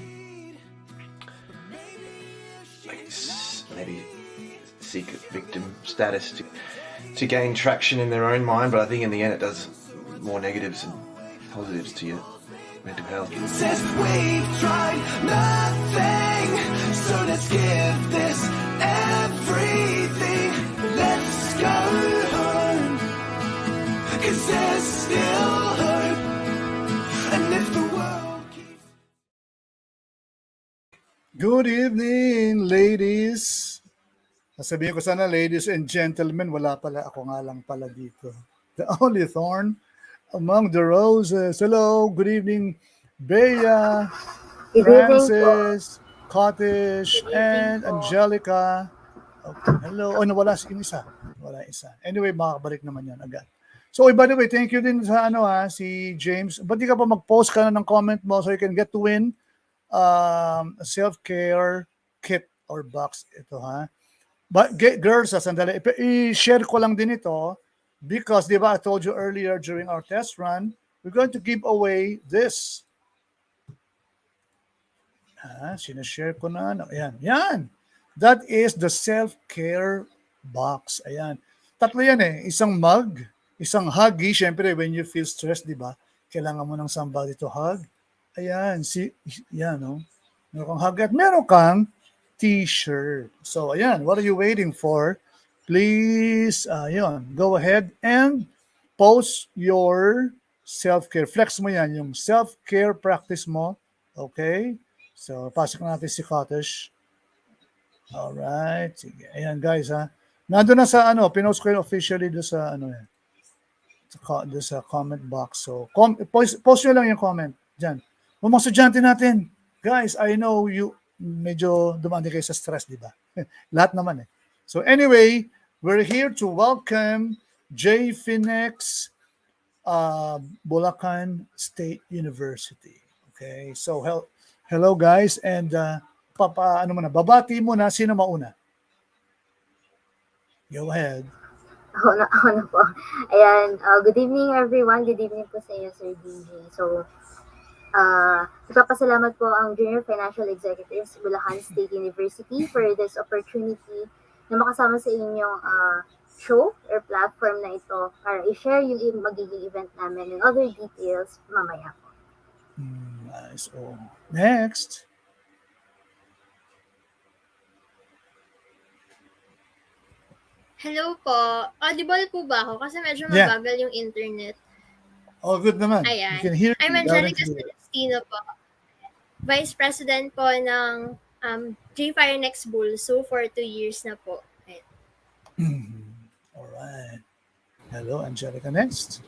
maybe seek victim status to gain traction in their own mind, but I think in the end it does more negatives than positives to your mental health. We've tried nothing, so let's give this everything. Let's go home, 'cause there's still hope. And if the world keeps... Good evening, ladies. Sasabihin ko sana, ladies and gentlemen, wala pala, ako nga lang pala dito. The only thorn among the roses. Hello, good evening, Bea, Francis, Cottage, and Angelica. Okay, hello. Oh, nawala yung isa. Wala isa. Anyway, makakabalik naman yan agad. So, by the way, thank you din sa si James. Ba't di ka pa mag-post ka na ng comment mo so you can get to win a self-care kit or box ito, ha? But girls, sandali, i-share ko lang din ito because, di ba, I told you earlier during our test run, we're going to give away this. Sinashare ko na. Ayan, yan. That is the self-care box. Ayan. Tatlo yan isang mug, isang huggy. Siyempre, when you feel stressed, di ba, kailangan mo ng somebody to hug. Ayan, yan, no? Meron kang hug at meron kang t-shirt. So, ayan, what are you waiting for? Please, go ahead and post your self-care. Flex mo yan, yung self-care practice mo. Okay? So, pasok natin si Cottage. Alright. Sige. Ayan, guys, ha. Nandun na sa, pinost ko yun officially doon sa, doon sa comment box. So, post nyo lang yung comment. Diyan. Mga estudyante natin. Guys, I know you, medyo dumandi kayo sa stress, di ba? Lahat naman So anyway, we're here to welcome J. Phoenix, Bulacan State University. Okay, so hello guys, and ano muna, babati mo na, sino mauna? Go ahead. Ako na po. Ayan, good evening everyone. Good evening po sa inyo, Sir DJ. So, ipapasalamat po ang Junior Financial Executives Bulacan State University for this opportunity na makasama sa inyong show or platform na ito para i-share yung magiging event namin and other details mamaya po. Nice. Oh. Next. Hello po. Audible po ba ako? Kasi medyo Yeah. mabagal yung internet. Oh, good naman. Ayan. You can hear I'm me loud and Angelica clear. Celestino po. Vice President po ng J Firenex Bulso for 2 years na po. Ayan. Alright. Hello, Angelica. Next.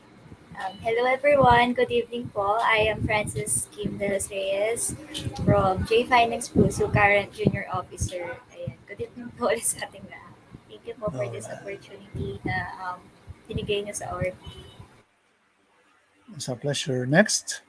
Hello everyone, good evening po. I am Francis Kim de los Reyes from J Finex Puso, current junior officer. Ayan, good evening po ulit sa ating lahat. Thank you po for this opportunity na binigay niyo sa ORP. It's a pleasure. Next.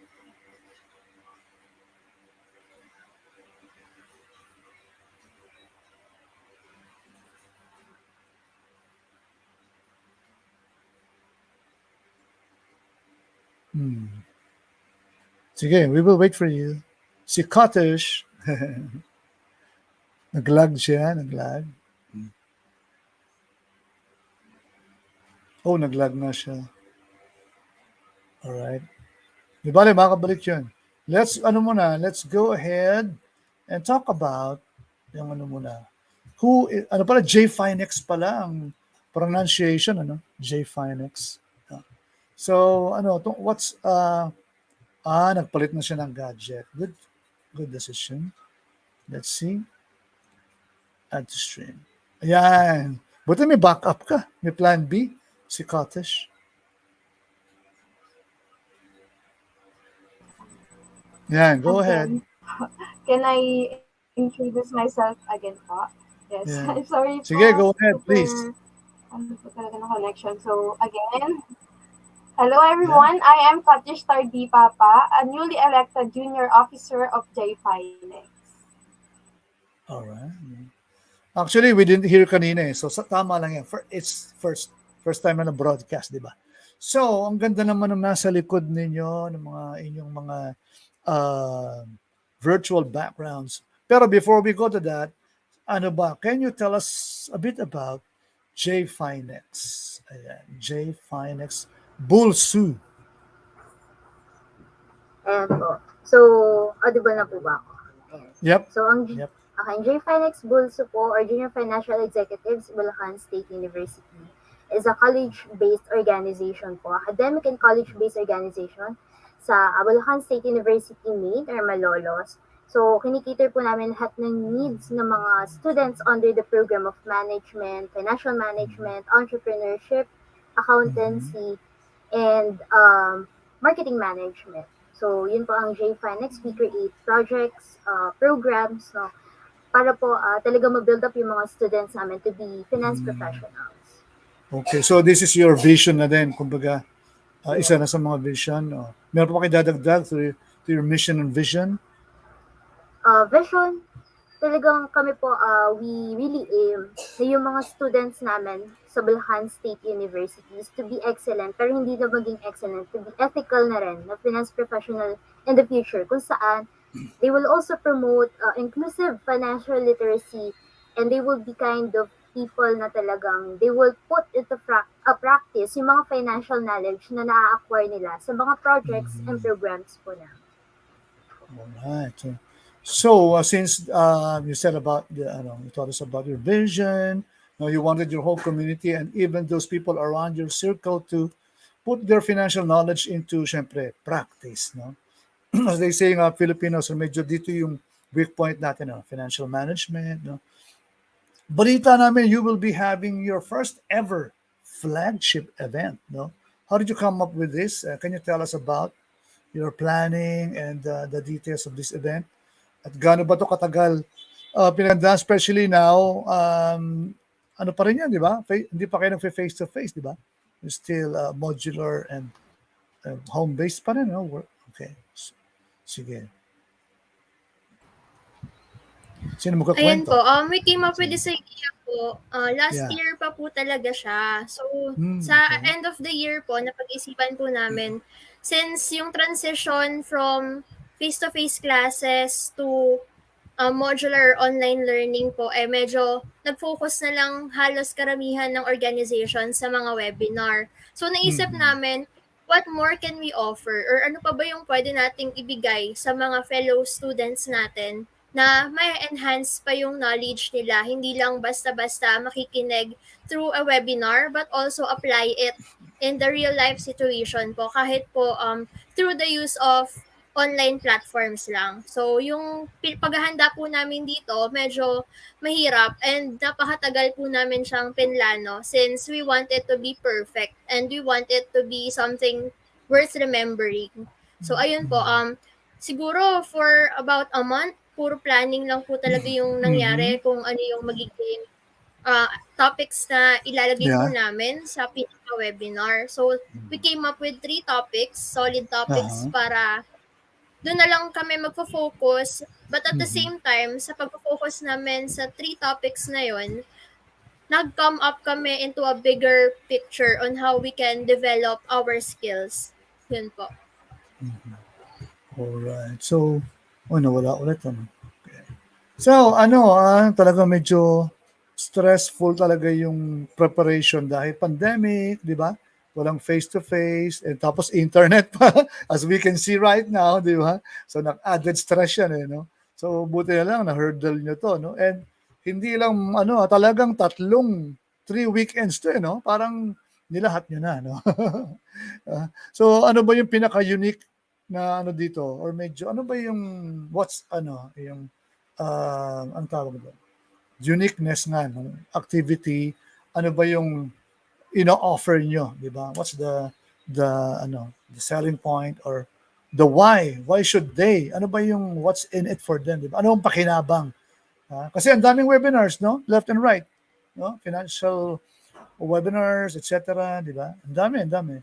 Sige, we will wait for you. Si Cottish. Naglag siya, naglag. Oh, naglag na siya. Alright. Di ba, makabalik yun. Let's go ahead and talk about yung J Finex pala ang pronunciation, J Finex. So, nagpalit na siya ng gadget. Good decision. Let's see. Add to stream. Ayan. Buti may backup ka. May plan B. Si Cottish. Yan, go ahead. Can I introduce myself again po? Yes. Yeah. Sorry po. Sige, go ahead, please. Ano po talaga ng connection. So, again, hello everyone. Yeah. I am Katish Tardi Papa, a newly elected junior officer of J Finex. Alright. Actually, we didn't hear kanina so tama lang yan. It's first time na broadcast, di ba? So, ang ganda naman ng nasa likod ninyo, ng inyong mga virtual backgrounds. Pero before we go to that, can you tell us a bit about J Finex? Ayan, J Finex Bulsu. Ayan po. So, audible na po ba ako? Yep. So, ang J Finex Bulso po, or Junior Financial Executives Bulacan State University, is a college-based organization po, academic and college-based organization sa Bulacan State University main or Malolos. So, kinikater po namin lahat ng needs ng mga students under the program of management, financial management, entrepreneurship, accountancy, and marketing management. So, yun po ang J Finex. We create projects, programs, para po talaga ma-build up yung mga students namin to be finance professionals. Okay, so this is your vision na din, kumbaga, isa na sa mga vision. Meron pa kayo dadagdag to your mission and vision? Vision, talagang kami po, we really aim na yung mga students namin sa Bulacan State Universities to be excellent, pero hindi na maging excellent, to be ethical na rin, na finance professional in the future, kung saan they will also promote inclusive financial literacy, and they will be kind of people na talagang they will put into practice yung mga financial knowledge na na-acquire nila sa mga projects and programs po na. Alright. So, since you said about you told us about your vision, you wanted your whole community and even those people around your circle to put their financial knowledge into, syempre, practice, no? As they say, Filipinos, medyo dito yung weak point natin, financial management, no? Balita namin, you will be having your first ever flagship event, no? How did you come up with this? Can you tell us about your planning and the details of this event? At gaano ba ito katagal pinagandaan, especially now, ano pa rin yan, di ba? Hindi pa kayo face-to-face, di ba? You're still modular and home-based pa rin, no? Okay. Sige. Sino Ayan po, magkukwento? we came up with Sige. this idea po, last Yeah. year pa po talaga siya. So, sa Okay. end of the year po, napag-isipan po namin, since yung transition from face-to-face classes to modular online learning po, medyo nag-focus na lang halos karamihan ng organization sa mga webinar. So, naisip Mhm. namin, what more can we offer? Or ano pa ba yung pwede nating ibigay sa mga fellow students natin na may enhance pa yung knowledge nila, hindi lang basta-basta makikinig through a webinar, but also apply it in the real life situation po, kahit po through the use of online platforms lang. So, yung paghahanda po namin dito, medyo mahirap and napakatagal po namin siyang pinlano since we want it to be perfect and we want it to be something worth remembering. So, ayun po, siguro for about a month, puro planning lang po talaga yung Mhm. nangyari kung ano yung magiging topics na ilalagay po Yeah. namin sa pinaka-webinar. So, we came up with 3 topics, solid topics Uh-huh. para doon na lang kami magfo-focus. But at the Mhm. same time, sa pagfo-focus namin sa 3 topics na yon, nag-come up kami into a bigger picture on how we can develop our skills. Yun po. Alright. So, nawala ulit ano. So, ano, talaga medyo stressful talaga yung preparation dahil pandemic, di ba? Walang face-to-face, and tapos internet pa, as we can see right now, di ba? So, added stress yan, no? So, buti na lang, na-hurdle nyo to, no? And hindi lang, talagang 3 weekends to, no? Parang nilahat nyo na, no? So, ano ba yung pinaka-unique na dito? Or medyo, ano ba yung, yung ang tawag doon, uniqueness nga ng activity, ano ba yung ino-offer nyo, di ba? What's the the selling point or the why should they? Ano ba yung what's in it for them, di ba? Ano ang pakinabang? Kasi ang daming webinars, no? Left and right, no? Financial webinars, etc., di ba? Ang dami.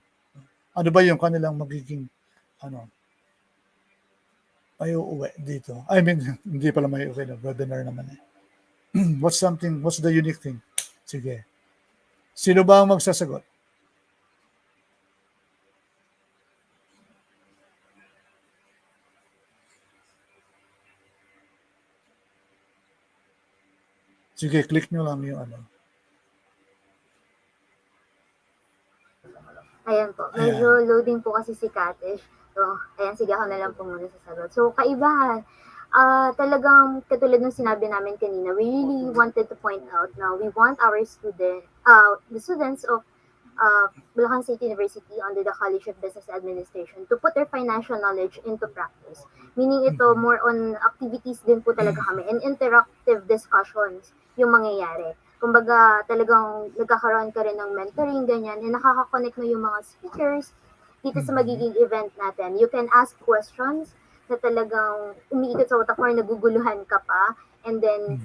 Ano ba yung kanilang magiging may uuwi dito? I mean, hindi pala may uuwi na webinar naman eh. What's the unique thing? Sige. Sino ba ang magsasagot? Sige, click nyo lang yung ano. Ayan po. Medyo loading po kasi si Katish. So, ayan, sige ako na lang po muna sasagot. So, kaibahan. Talagang katulad ng sinabi namin kanina, we really wanted to point out na we want our the students of Bulacan State University under the College of Business Administration to put their financial knowledge into practice. Meaning ito, more on activities din po talaga kami and interactive discussions yung mangyayari. Kumbaga, talagang nagkakaroon ka rin ng mentoring, ganyan, and nakaka-connect mo yung mga speakers dito sa magiging event natin. You can ask questions na talagang umiikot sa utak mo or naguguluhan ka pa, and then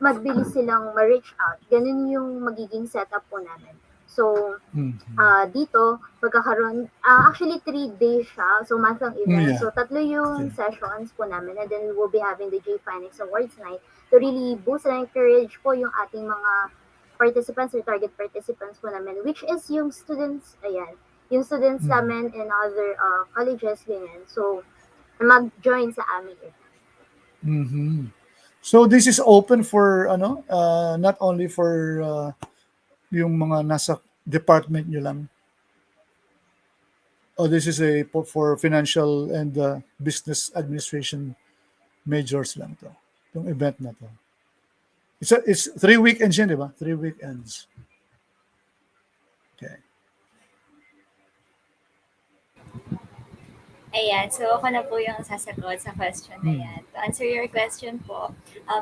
magbilis silang ma-reach out. Ganun yung magiging setup po namin. So, dito, magkakaroon, actually 3 days siya, so month-long event. Yeah. So, 3 yung sessions po namin, and then we'll be having the J Finex Awards night to really boost and encourage po yung ating mga participants or target participants po namin, which is yung students, yung students namin in other colleges, ganyan. So, mag-join sa amin. So, this is open for, not only for yung mga nasa department nyo lang. This is for financial and business administration majors lang to. Yung event na to. It's 3 weekends yun, di ba? 3 weekends. Okay. Ayan, so ako na po yung sasagot sa question na yan. To answer your question po,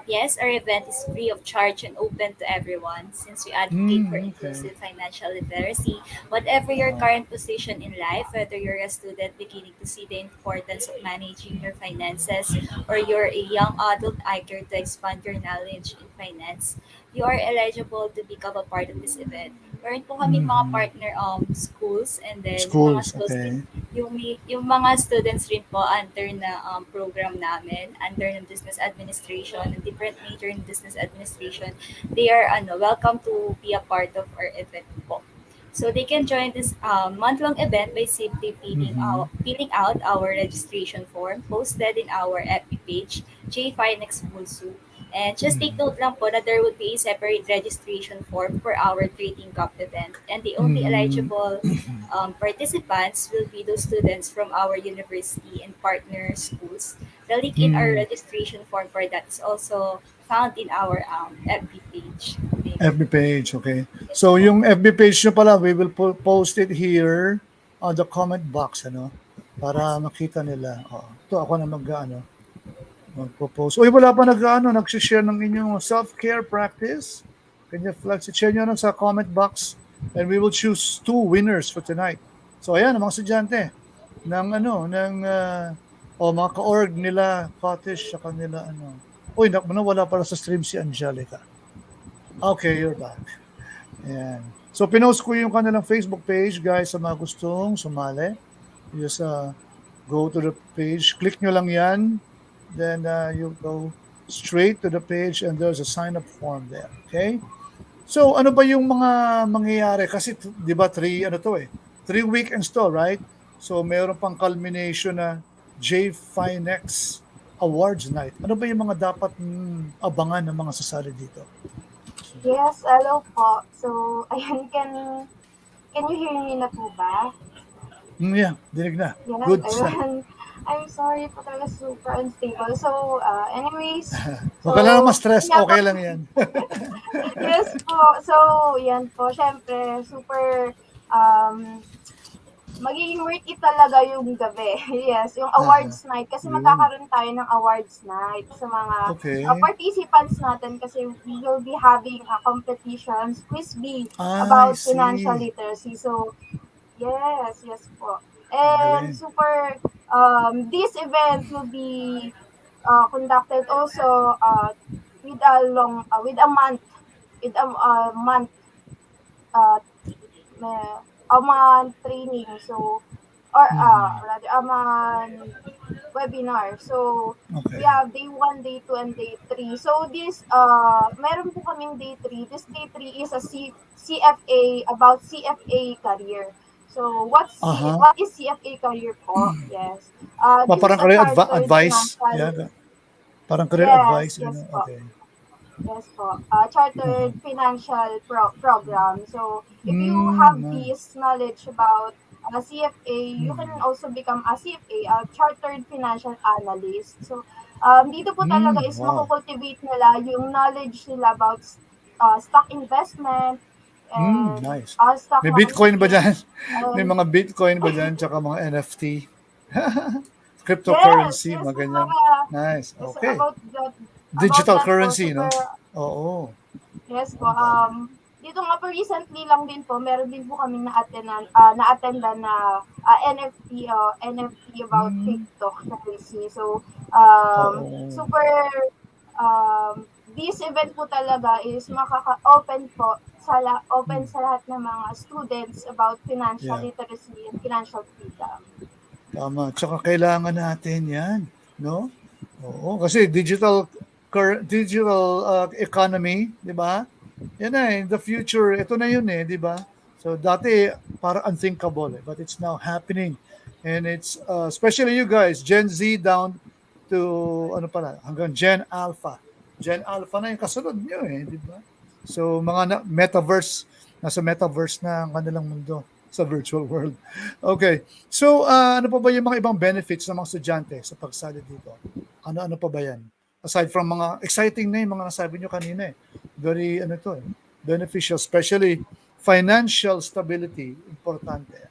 yes, our event is free of charge and open to everyone since we advocate for inclusive financial literacy. Whatever your current position in life, whether you're a student beginning to see the importance of managing your finances or you're a young adult eager to expand your knowledge in finance, you are eligible to become a part of this event. Meron po kami mga Mhm. partner schools, and then yung mga Schools, schools din, okay. yung mga students rin po under na program namin, under ng business administration, ng different major in business administration, they are welcome to be a part of our event po. So they can join this month-long event by simply Mhm. filling out our registration form posted in our FB page, J Finex Bulsu. And just take Mhm. note lang po that there would be a separate registration form for our Trading Cup event. And the only Mhm. eligible participants will be those students from our university and partner schools. The link in our Hmm. registration form for that is also found in our FB page. Thank FB you. page, okay. Yes So po. yung FB page nyo pala, we will post it here on the comment box, ano, para makita nila. Oh, ito ako na magpo-post. Uy, wala pa nag-share ng inyong self-care practice. Can you flex it? Share nyo lang sa comment box and we will choose 2 winners for tonight. So ayan, ang mga estudyante ng mga ka-org nila, cottage, sa kanila Uy, wala pala sa stream si Angelica. Okay, you're back. Ayan. So, pinost ko yung kanilang Facebook page, guys, sa mga gustong sumali. Just go to the page. Click nyo lang yan. Then you go straight to the page and there's a sign-up form there. Okay? So, ano ba yung mga mangyayari? Kasi, di ba, 3 weekends to, right? So, meron pang culmination na J Finex Awards Night. Ano ba yung mga dapat abangan ng mga sasali dito? Yes, hello po. So, ayun, can you hear me na po ba? Yeah, dinig na. Yan, Good stuff. ayun. I'm sorry po talaga, super unstable. So, anyways, Huwag ka lang ma-stress, yun nga po. okay lang yan. Yes po. So, yan po. Syempre, super, magiging worth it talaga yung gabi. Yes, yung awards night. Kasi Yun. magkakaroon tayo ng awards night sa mga Okay. participants natin kasi we will be having competitions, quiz bee I about see. financial literacy. So, yes po. And Galing. super, this event will be conducted also with uh, a month training. So, or rather, a month webinar. So, Okay. we have day 1, day 2, and day 3. So, this, meron po kaming day 3. This day 3 is a CFA, about CFA career. So, what is CFA career po? Yes. This Parang is a career chartered advice. financial. Yeah. Parang career advice. Yes po. Okay. Yes po. Chartered financial program. So, if you have Nice. this knowledge about CFA, you can also become a CFA, a chartered financial analyst. So, dito po talaga is Wow. makukultivate nila yung knowledge nila about stock investment and Nice. stock May Bitcoin ba dyan? marketing. May mga Bitcoin ba dyan? Tsaka mga NFT? Yes, Cryptocurrency, mga po, ganyan. Nice. yes, Okay. about that, Digital po, currency, no? super, Oo. yes po. Dito nga po recently lang din po, meron din po kami na-attendan na NFT about cryptocurrency. So, super, this event po talaga is makaka-open po open sa lahat ng mga students about financial Yeah. literacy and financial freedom. Tama. Tsaka kailangan natin yan, no? Oo, kasi digital economy, di ba? Yan na in the future, ito na yun di ba? So dati para unthinkable but it's now happening. And it's especially you guys, Gen Z down to hanggang Gen Alpha. Gen Alpha na yung kasunod nyo di ba? So mga nasa metaverse na ang kanilang mundo sa virtual world. Okay. So, ano pa ba yung mga ibang benefits ng mga estudyante sa pagsali dito? Ano pa ba yan? Aside from mga exciting na yung mga nasabi nyo kanina Very, beneficial, especially financial stability, importante.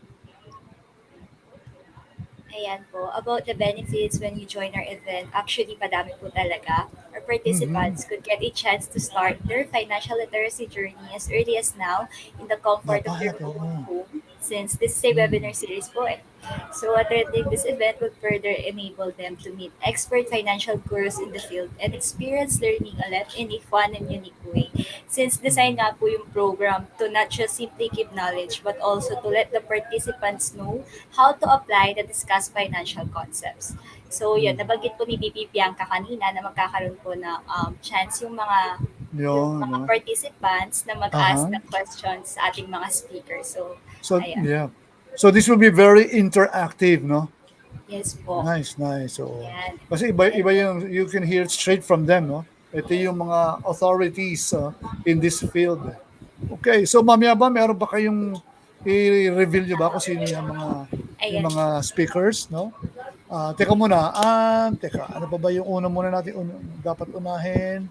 Ayan po, about the benefits when you join our event, actually padami po talaga. Our participants could get a chance to start their financial literacy journey as early as now in the comfort of their own home. since this is a webinar series po eh. So attending this event would further enable them to meet expert financial gurus in the field and experience learning a lot in a fun and unique way. Since design nga po yung program to not just simply give knowledge but also to let the participants know how to apply the discussed financial concepts. So yun, nabanggit po ni BP Bianca kanina na magkakaroon po ng chance yung mga Yun, no? participants na mag-ask ng questions sa ating mga speakers. So, So, ayan. yeah. So this will be very interactive, no? Yes po. Nice. So, Yan. kasi iba yung, you can hear it straight from them, no? Ito yung mga authorities in this field. Okay, so mamaya ba, meron ba kayong i-reveal nyo ba kung sino yung mga speakers, no? Teka muna, ano pa ba yung una muna natin dapat unahin?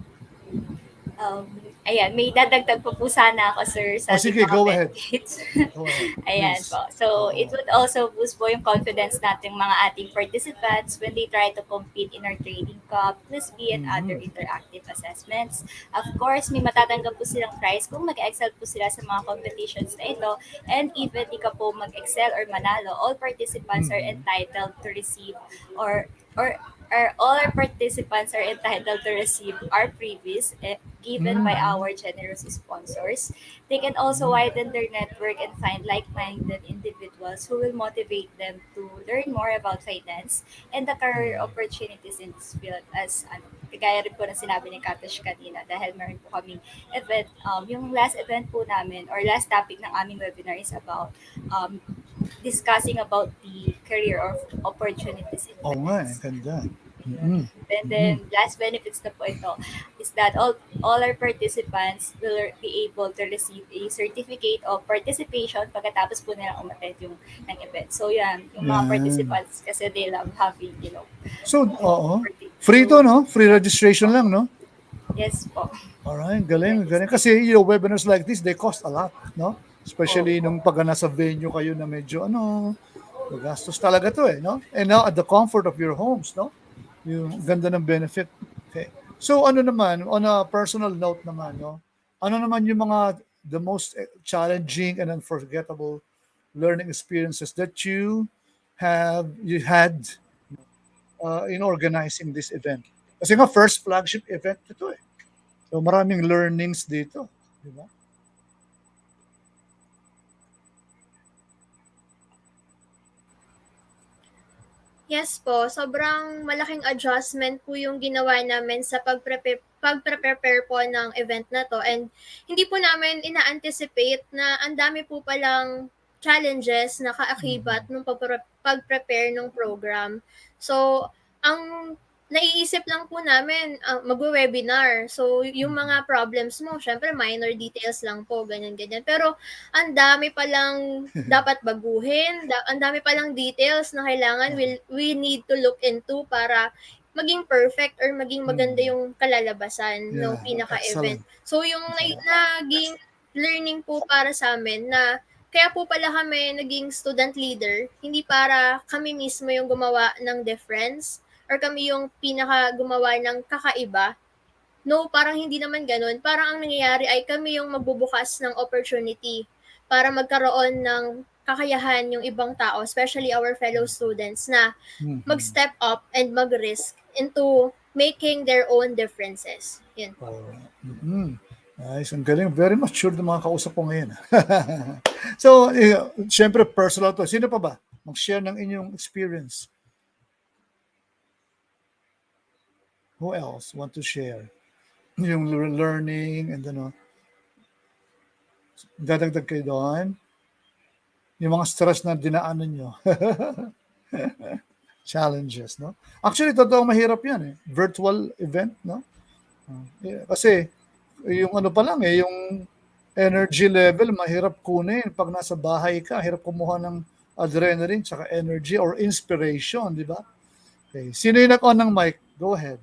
Ayan, may dadagdag po sana ako, sir, sa sige, mga go ahead. benefits. Go ahead. Ayan po. So, it would also boost po yung confidence nating mga ating participants when they try to compete in our trading cup, QuizBee, and other interactive assessments. Of course, may matatanggap po silang prize kung mag-excel po sila sa mga competitions na ito. And even di ka po mag-excel or manalo, all participants are entitled to receive or all our participants are entitled to receive our freebies given by our generous sponsors. They can also widen their network and find like-minded individuals who will motivate them to learn more about finance and the career opportunities in this field. As kagaya rin po na sinabi ni Katish kanina, dahil meron po kaming event, yung last event po namin or last topic ng aming webinar is about discussing about the career or opportunities in finance. Ganda. And then last benefits na po ito is that all our participants will be able to receive a certificate of participation pagkatapos po nilang umattend ng event. So yan, yung mga participants kasi they love having, So, free to, no? Free registration lang, no? Yes po. Alright, galing. Kasi, webinars like this, they cost a lot, no? Especially nung pag nasa venue kayo na medyo, magastos talaga to no? And now, at the comfort of your homes, no? Yung ganda ng benefit. Okay. So, naman, on a personal note naman, no? Ano naman yung the most challenging and unforgettable learning experiences that you had in organizing this event? Kasi nga, first flagship event ito So, maraming learnings dito. Di ba? Yes po, sobrang malaking adjustment po yung ginawa namin sa pag-prepare po ng event na to, and hindi po namin ina-anticipate na ang dami po palang challenges na kaakibat nung pag-prepare ng program. So, ang naiisip lang po namin, magwe-webinar. So, yung mga problems mo, syempre minor details lang po, ganyan-ganyan. Pero, ang dami palang dapat baguhin, ang dami palang details na kailangan we need to look into para maging perfect or maging maganda yung kalalabasan ng pinaka-event. So, yung naging learning po para sa amin na kaya po pala kami naging student leader, hindi para kami mismo yung gumawa ng difference or kami yung pinaka gumawa ng kakaiba. No, parang hindi naman ganun. Parang ang nangyayari ay kami yung magbubukas ng opportunity para magkaroon ng kakayahan yung ibang tao, especially our fellow students, na mag-step up and mag-risk into making their own differences. Yun. Nice. Ang galing. Very mature na mga kausap ko ngayon. So, syempre personal to. Sino pa ba? Mag-share ng inyong experience. Who else want to share? Yung learning and dadagdag kayo doon. Yung mga stress na dinaanan nyo. Challenges, no? Actually, totoo mahirap yan Virtual event, no? Kasi, yung pa lang yung energy level, mahirap kunin. Pag nasa bahay ka, hirap kumuha ng adrenaline, tsaka energy or inspiration, di ba? Okay. Sino yung nag-on ng mic? Go ahead.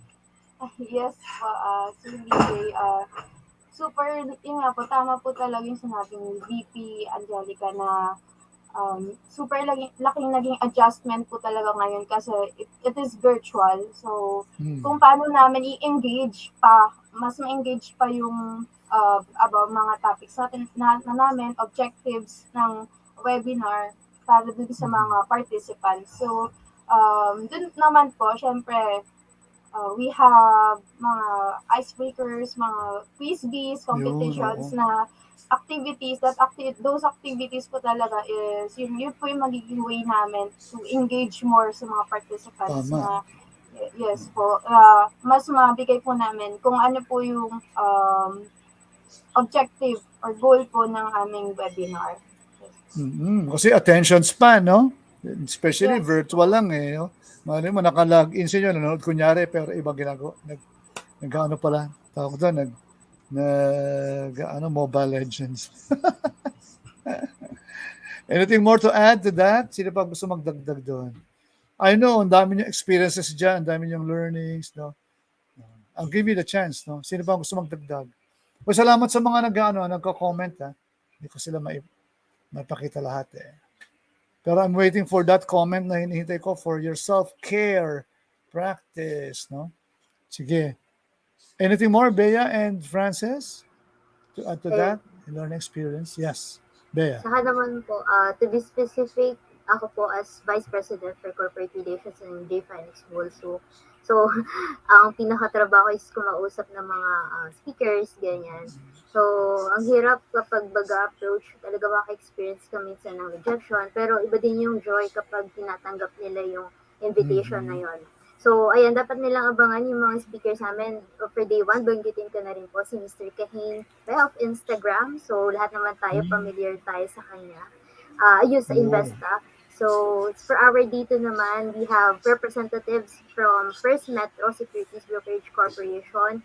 Yes, si DJ, super, yun nga po, tama po talaga yung sinabi ni VP Angelica na super laking naging adjustment po talaga ngayon kasi it is virtual. So, kung paano namin i-engage pa, mas ma-engage pa yung about mga topics natin na namin, objectives ng webinar para dun sa mga participants. So, dun naman po, syempre, we have mga icebreakers, mga quiz bees, competitions na activities, those activities po talaga is, yun po yung magiging way namin to engage more sa mga participants na, yes po, mas mabigay po namin kung ano po yung objective or goal po ng aming webinar. Kasi attention span, no? Especially virtual lang eh. No? Mali mo, naka-login sa inyo, nanonood kunyari, pero iba ginagawa. Nag-ano pala, tawag doon, Mobile Legends. Anything more to add to that? Sino pa gusto magdagdag doon? I know, ang dami niyong experiences dyan, ang dami niyong learnings, no? I'll give you the chance, no? Sino pa gusto magdagdag? Well, salamat sa mga nagko-comment, ha? Hindi ko sila mapakita lahat, eh. Pero I'm waiting for that comment na hinihintay ko for your self-care practice, no? Sige. Anything more, Bea and Francis? To add to that, learning experience? Yes. Bea. Saka naman po, to be specific, ako po as Vice President for Corporate Relations in J Finance also. So, ang pinakatrabaho is kumausap ng mga speakers, ganyan. So, ang hirap kapag baga-approach, talaga maka-experience ka minsan ng rejection, pero iba din yung joy kapag tinatanggap nila yung invitation na yon. So, ayan, dapat nilang abangan yung mga speakers namin. For day 1, banggitin ko na rin po si Mr. Kahing of Instagram. So, lahat naman tayo, familiar tayo sa kanya. Ayun, sa Investa. So, for our day 2 naman, we have representatives from First Metro Securities Brokerage Corporation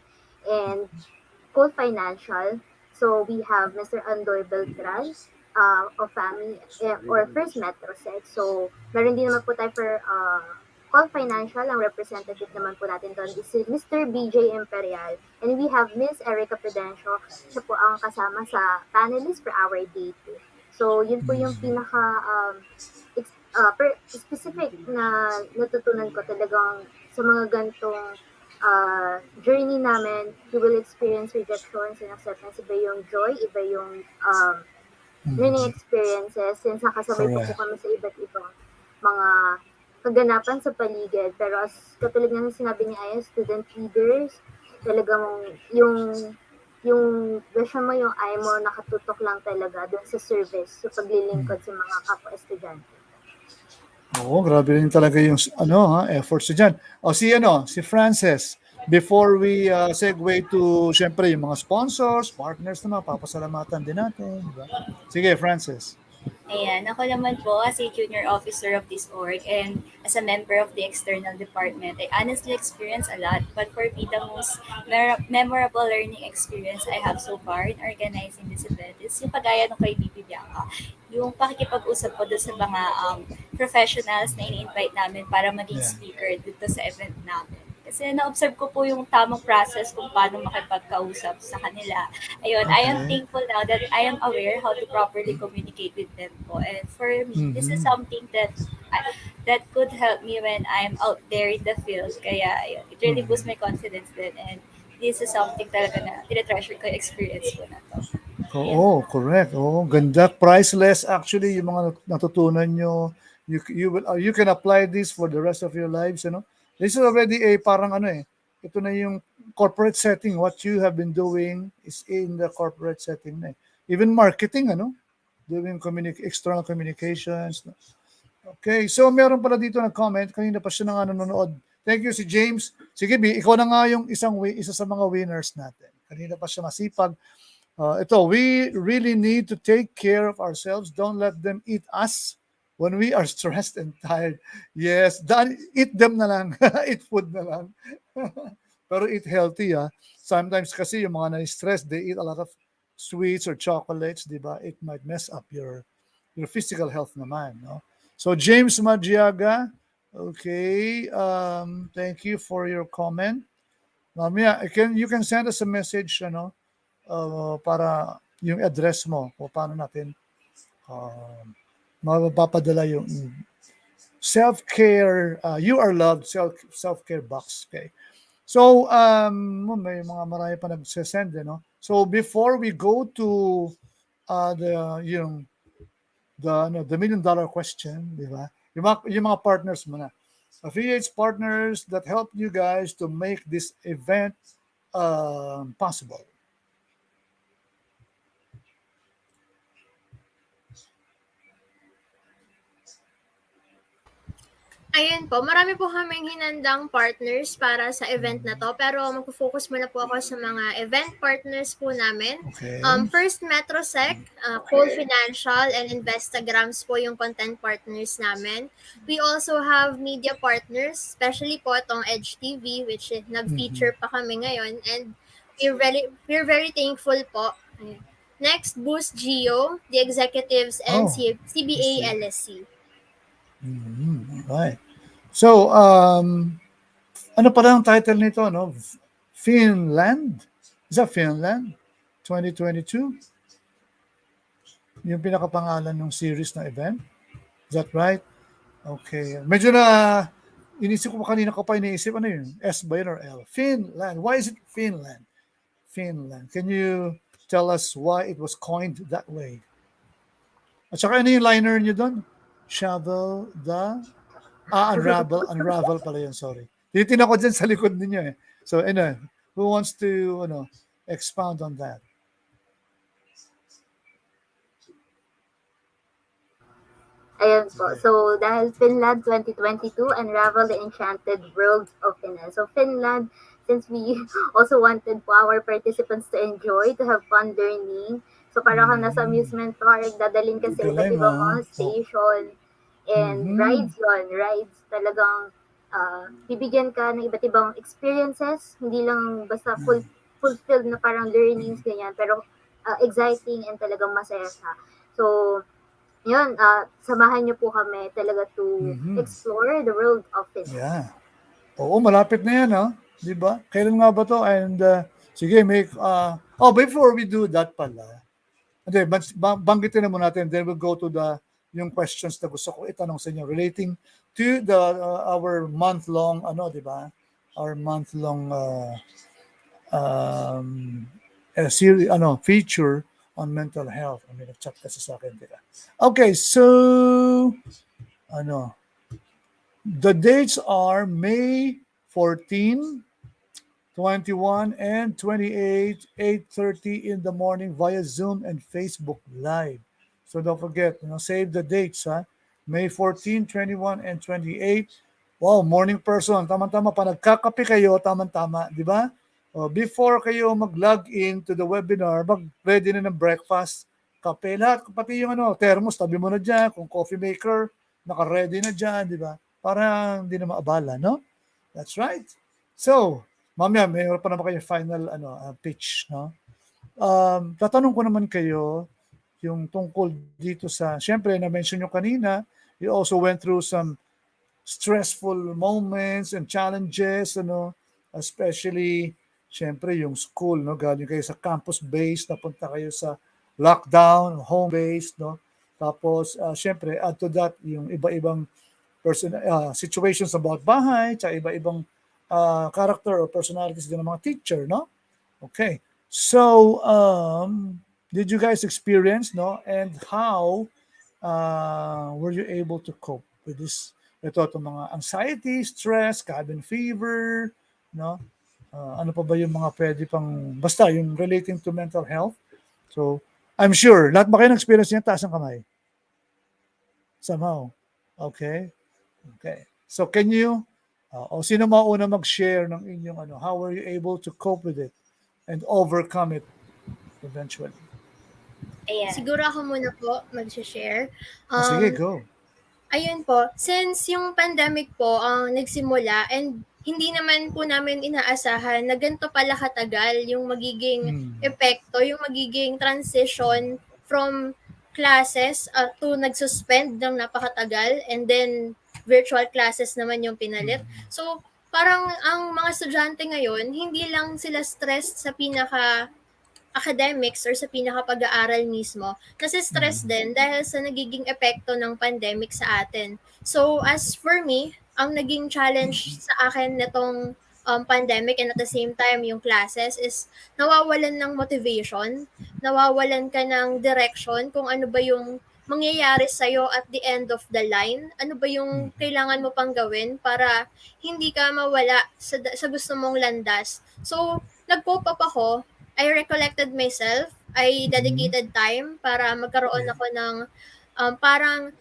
and Cool Financial. So, we have Mr. Andoy Beltran of FAMI or First Metro Sec. So, meron din naman po tayo for Cool Financial. Ang representative naman po natin doon is Mr. BJ Imperial. And we have Miss Erica Prudencio. Siya po ang kasama sa panelist for our day 2. So, yun po yung pinaka specific na natutunan ko talagang sa mga gantong journey namin. You will experience rejections and acceptance. Iba yung joy, iba yung learning experiences. Since nakasabay po kami sa iba't ibang mga kaganapan sa paligid. Pero as katulad nga sinabi ni Aya, student leaders, talagang yung vision mo, yung eye mo, nakatutok lang talaga doon sa service, sa paglilingkod sa mga kapwa-estudyante. Oo, grabe rin talaga yung efforts dyan. Si Frances, before we segue to, syempre, yung mga sponsors, partners naman, papasalamatan din natin. Diba? Sige, Frances. Ayan, ako naman po as a junior officer of this org and as a member of the external department, I honestly experienced a lot, but for me, the most memorable learning experience I have so far in organizing this event is yung pagaya ng kay Bibi Bianca, yung pakikipag-usap ko doon sa mga professionals na ini-invite namin para maging speaker dito sa event namin. Kasi na-observe ko po yung tamang process kung paano makipagkausap sa kanila. Ayun, I am thankful now that I am aware how to properly communicate with them po. And for me, this is something that could help me when I'm out there in the field. Kaya, ayun, it really boosts my confidence then. And this is something talaga na tinatreasure ko yung experience ko na to. Oo, correct. Oo, ganda. Priceless actually yung mga natutunan nyo. You can apply this for the rest of your lives, This is already ito na yung corporate setting. What you have been doing is in the corporate setting na. Even marketing, doing external communications. Okay, so meron pala dito na comment. Kanina pa siya na nanonood. Thank you si James. Sige, ikaw na nga yung isa sa mga winners natin. Kanina pa siya masipag. We really need to take care of ourselves. Don't let them eat us. When we are stressed and tired, yes, eat them na lang. Eat food na lang. Pero eat healthy, Sometimes kasi yung mga na-stress, they eat a lot of sweets or chocolates, di ba? It might mess up your physical health naman, no? So James Magiaga, okay, thank you for your comment. Mamaya, you can send us a message, para yung address mo, o paano natin mapapadala yung self-care, you are loved, self-care box. Okay. So, may mga marami pa nagsasend, So, before we go to the million dollar question, di ba? Yung mga partners mo na. Affiliates, partners that help you guys to make this event possible. Ayun po, marami po kaming hinandang partners para sa event na to, pero magfo-focus muna po ako sa mga event partners po namin. Okay. First, Metrosec, Cole Financial, and Investagrams po yung content partners namin. We also have media partners, especially po itong Edge TV, which nag-feature pa kami ngayon, and we're very thankful po. Next, Boost Geo, the executives, and CBA LSC. Right. So, ano pala ang title nito, no? Finland? Is that Finland? 2022? Yung pinakapangalan ng series na event? Is that right? Okay. Medyo na, inisip ko kanina ko pa iniisip, ano yun? S ba yun or L? Finland. Why is it Finland? Finland. Can you tell us why it was coined that way? At saka ano yung liner nyo doon? Shovel the... unravel pala yun, sorry. Titin ako dyan sa likod ninyo eh. So, who wants to, expound on that? Ayan po. So, dahil Finland 2022, Unravel the Enchanted World of Finland. So, Finland, since we also wanted po our participants to enjoy, to have fun learning. So, parang kang nasa amusement park, dadalhin ka sa iba't ibang mga station. And rides talagang bibigyan ka ng iba't ibang experiences, hindi lang basta fulfilled na parang learnings ganyan, pero exciting and talagang masaya siya. So yun, samahan niyo po kami talaga to explore the world of Finland. Yeah. Oo, malapit na yan, di ba? Kailan nga ba to? And sige, before we do that pala, banggitin na muna natin, then we'll go to yung questions na gusto ko itanong sa inyo relating to our month-long, di ba? Our month-long series, feature on mental health. Nag-chat kasi sa akin, di ba? Okay, so, the dates are May 14, 21, and 28, 8:30 in the morning via Zoom and Facebook Live. So don't forget, save the dates, May 14, 21, and 28. Wow, morning person. Tama-tama, pa nagkakape kayo, tama-tama, di ba? Before kayo mag-log in to the webinar, mag-ready na ng breakfast, kape, lahat, pati yung thermos, tabi mo na dyan, kung coffee maker, naka-ready na dyan, di ba? Para hindi na maabala, no? That's right. So, mamaya, mayroon pa naman kayo final pitch, no? Tatanong ko naman kayo, yung tungkol dito sa, syempre, na-mention nyo kanina, you also went through some stressful moments and challenges, especially, syempre, yung school, galing kayo sa campus-based, napunta kayo sa lockdown, home-based, tapos, syempre, add to that, yung iba-ibang situations about bahay, tsaka iba-ibang character or personalities din ng mga teacher, Okay. So, did you guys experience, and how were you able to cope with this? Itong mga anxiety, stress, cabin fever, ano pa ba yung mga pwede pang, basta yung relating to mental health. So, I'm sure, lahat ba kayo na-experience niya? Taas ang kamay. Somehow. Okay. So, can you, sino mauna mag-share ng inyong, how were you able to cope with it and overcome it eventually? Ayan. Siguro ako muna po mag-share. Sige, go. Ayun po, since yung pandemic po ang nagsimula and hindi naman po namin inaasahan na ganito pala katagal yung magiging epekto, yung magiging transition from classes to nagsuspend ng napakatagal and then virtual classes naman yung pinalit. So, parang ang mga estudyante ngayon, hindi lang sila stressed sa academics or sa pinaka-pag-aaral mismo, nasi-stress din dahil sa nagiging epekto ng pandemic sa atin. So, as for me, ang naging challenge sa akin nitong pandemic and at the same time yung classes is nawawalan ng motivation, nawawalan ka ng direction kung ano ba yung mangyayari sa'yo at the end of the line? Ano ba yung kailangan mo pang gawin para hindi ka mawala sa gusto mong landas? So, nag-cope up ako. I recollected myself. I dedicated time para magkaroon ako ng parang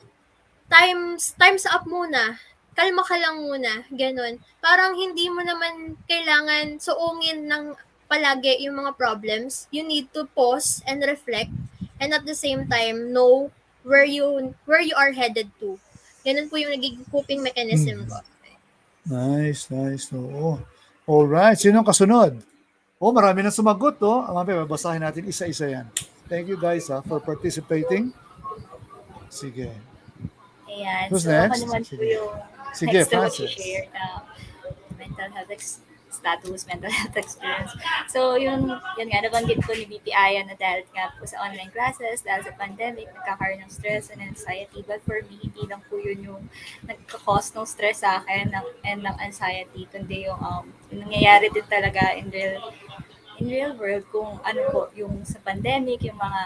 times up muna. Kalma ka lang muna, gano'n. Parang hindi mo naman kailangan suungin ng palagi yung mga problems. You need to pause and reflect and at the same time know where you are headed to. Ganun po yung nagiging coping mechanism ko. Nice, nice. Oo. Alright, sinong kasunod? Oh, marami na sumagot, oh. Mamaya, babasahin natin isa-isa yan. Thank you guys for participating. Sige. Ayan. Who's So, ako next? naman po Sige. yung Sige, next na Francis. mag-share na mental health status, mental health experience. So, yun nga, nabanggit ko ni BPI na dahil nga po sa online classes, dahil sa pandemic, nagkakaroon ng stress and anxiety. But for me, hindi lang po yun yung nagka-cause ng stress sa akin and ng anxiety, kundi yung nangyayari din talaga in real world kung ano po yung sa pandemic, yung mga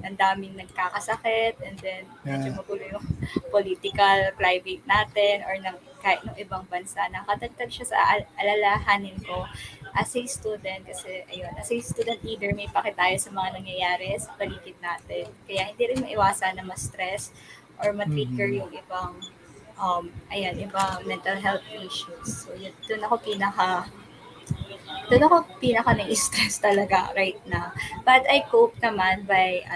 ang daming nagkakasakit and then medyo magulo yung political climate natin or ng kahit ng ibang bansa. Nakatagtag siya sa alalahanin ko as a student kasi ayun, as a student leader may paki tayo sa mga nangyayari sa paligid natin. Kaya hindi rin maiwasan na ma-stress or ma-trigger yung ibang ibang mental health issues. So yun, doon ako pinaka na-stress talaga right now. But I cope naman by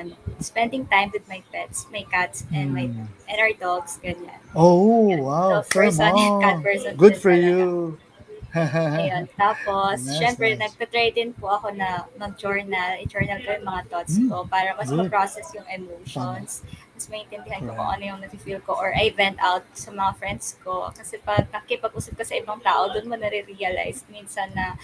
spending time with my pets, my cats, and our dogs, ganyan. Oh, wow. Dog person, cat person Good din for talaga. you. Ayun. Tapos, Nice, syempre, nice. nagpa-try din po ako na mag-journal, i-journal ko yung mga thoughts ko para mas good. ma-process yung emotions. Mas maintindihan ko kung ano yung nafe-feel ko or I vent out sa mga friends ko. Kasi pag nakipag-usap ka sa ibang tao, doon mo nare-realize minsan na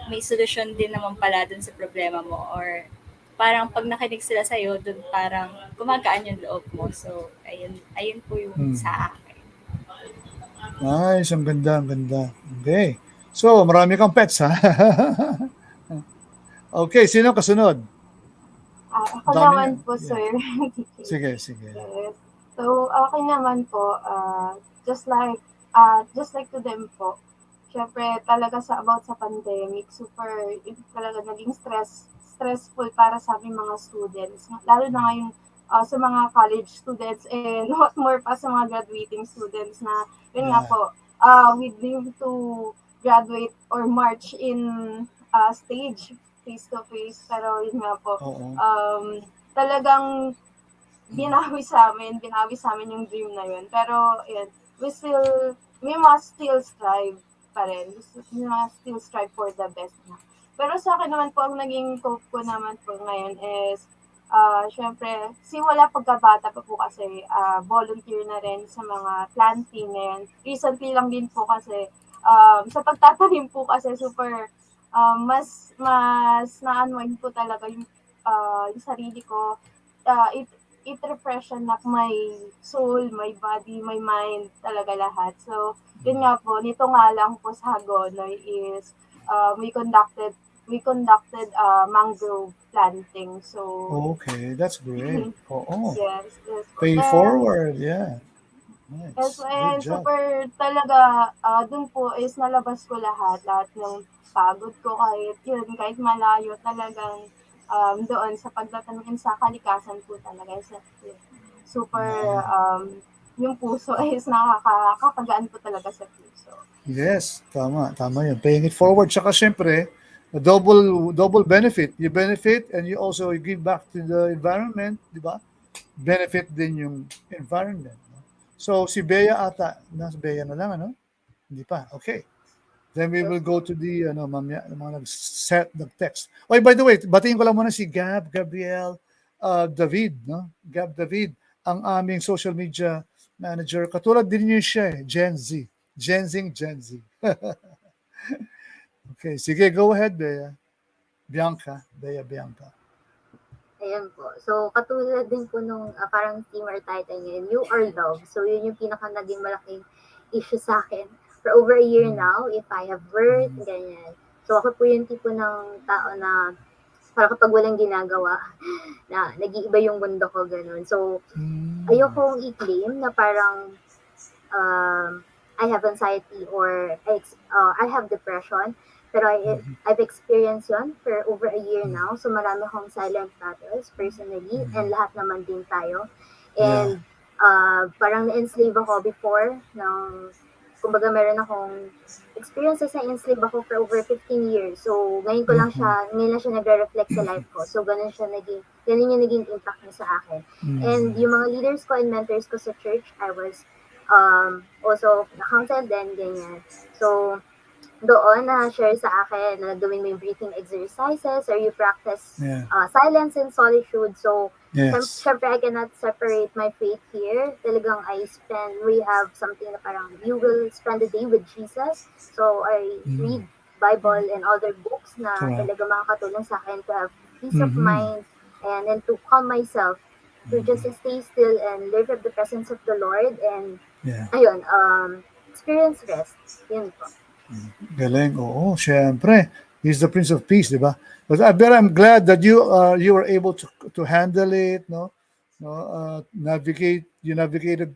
may solusyon din naman pala doon sa problema mo or parang pag nakinig sila sa'yo, doon parang gumagaan yung loob mo. So, ayun po yung sa akin. Nice, ang ganda, ang ganda. Okay. So, marami kang pets, ha? Okay, sino kasunod? Ako Dami naman na. po, sir. Sige, sige. Yes. So, akin naman po, just like to them po, syempre talaga about sa pandemic, super talaga naging stressful para sa aming mga students. Lalo na ngayon sa mga college students and what more pa sa mga graduating students na yun nga po, we need to graduate or march in stage face to face, pero yun nga po, talagang binawi sa amin yung dream na yun. Pero yun, we must still strive pa rin. We must still strive for the best na. Pero sa akin naman po, ang naging cope ko naman po ngayon is syempre, simula pagkabata pa po kasi volunteer na rin sa mga planting ngayon. Recently lang din po kasi sa pagtatanim po kasi super mas na-unwind po talaga yung sarili ko. It refreshen up my soul, my body, my mind, talaga lahat. So, yun nga po, nito nga lang po sa Hagonoy is we conducted mangrove planting. So, Okay, that's great. yes. Pay forward, yeah. Yes, Nice. and Good job. super talaga, dun po is nalabas ko lahat ng pagod ko kahit malayo talagang doon sa pagtatanungin sa kalikasan po talaga. Super, yung puso is nakakapagaan po talaga sa puso. Yes, tama yun. Paying it forward. Tsaka syempre, a double benefit. You benefit and you also give back to the environment, di ba? Benefit din yung environment. No? So, si Bea ata, Bea na lang, ano? Hindi pa. Okay. Then we will go to the, mamaya, mga nag-text. Oh, by the way, batiin ko lang muna si Gabriel David, no? Gab David, ang aming social media manager. Katulad din niyo siya, Gen Z. Gen Z. Okay, sige, go ahead, Bea. Bea Bianca. Ayan po. So, katulad din po nung parang theme or title ngayon, You Are Love. So, yun yung pinaka naging malaking issue sa akin. For over a year now, if I have worked, ganyan. So, ako po yung tipo ng tao na para kapag walang ginagawa, na nag-iiba yung mundo ko, gano'n. So, ayokong i-claim na parang I have anxiety or I have depression. Pero I've experienced yon for over a year now. So marami akong silent battles personally and lahat naman din tayo. Yeah. And parang na-enslave ako before ng kumbaga meron akong experiences na enslave ako for over 15 years. So ngayon lang siya nagre-reflect sa life ko. So ganun yung naging impact niya sa akin. And yung mga leaders ko and mentors ko sa church, I was also accountant din, ganyan. So, doon na-share sa akin na gawin mo yung breathing exercises or you practice silence and solitude. So, syempre, I cannot separate my faith here. Talagang we have something na parang you will spend the day with Jesus. So, I read Bible and other books na talaga makakatulong sa akin to have peace of mind and then to calm myself, to just stay still and live at the presence of the Lord and ayun, experience rest. Yun po. Galing. Oo, syempre. He's the Prince of Peace, di ba? But I'm glad that you were able to handle it, no? You navigated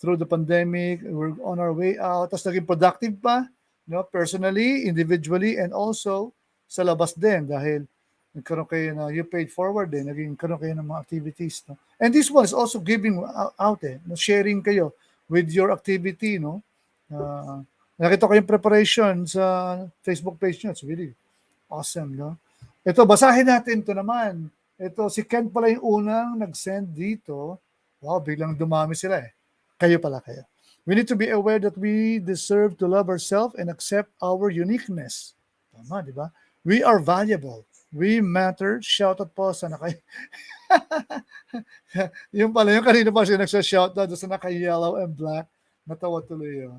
through the pandemic. We're on our way out. Tapos naging productive pa, no? Personally, individually, and also sa labas din dahil nagkaroon kayo na you paid forward din, nagkaroon kayo ng mga activities, no? And this one is also giving out sharing kayo with your activity, no? Nakita ko yung preparation sa Facebook page nyo. It's really awesome, no? Ito, basahin natin ito naman. Ito, si Ken pala yung unang nag-send dito. Wow, biglang dumami sila eh. Kayo pala kayo. We need to be aware that we deserve to love ourselves and accept our uniqueness. Tama, di ba? We are valuable. We matter. Shoutout po sa yung pala, yung kanina pa siya nagsha-shoutout sa naka-yellow and black. Natawa tuloy yun.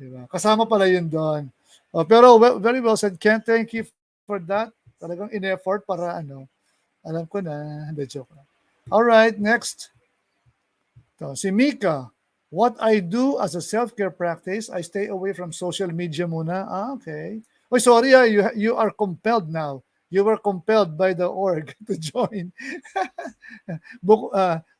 Diba? Kasama pala yun doon. Pero very well said, Ken. Thank you for that. Talagang in-effort para alam ko na. Hindi, joke na. Alright, next. Si Mika. What I do as a self-care practice, I stay away from social media muna. Okay. Oh, sorry, you are compelled now. You were compelled by the org to join.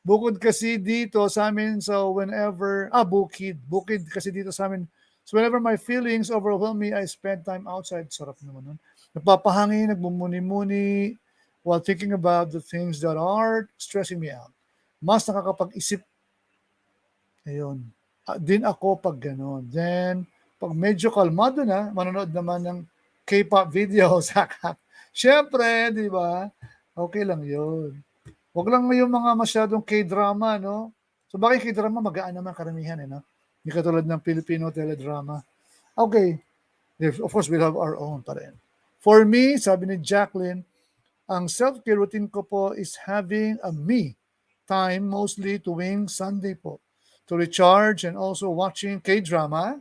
Bukod kasi dito sa amin, so whenever, bukid kasi dito sa amin, so whenever my feelings overwhelm me, I spend time outside. Sarap naman nun. Napapahangin, nagmumuni-muni while thinking about the things that are stressing me out. Mas nakakapag-isip. Ayun. Din ako pag gano'n. Then, pag medyo kalmado na, manonood naman ng K-pop video sa kap. Siyempre, di ba? Okay lang yun. Huwag lang yung mga masyadong K-drama, no? So, bakit K-drama? Magaan naman karamihan, no? Hindi katulad ng Filipino teledrama. Okay. Of course, we'll have our own pa rin. For me, sabi ni Jacqueline, ang self-care routine ko po is having a me time, mostly tuwing Sunday po, to recharge and also watching K-drama.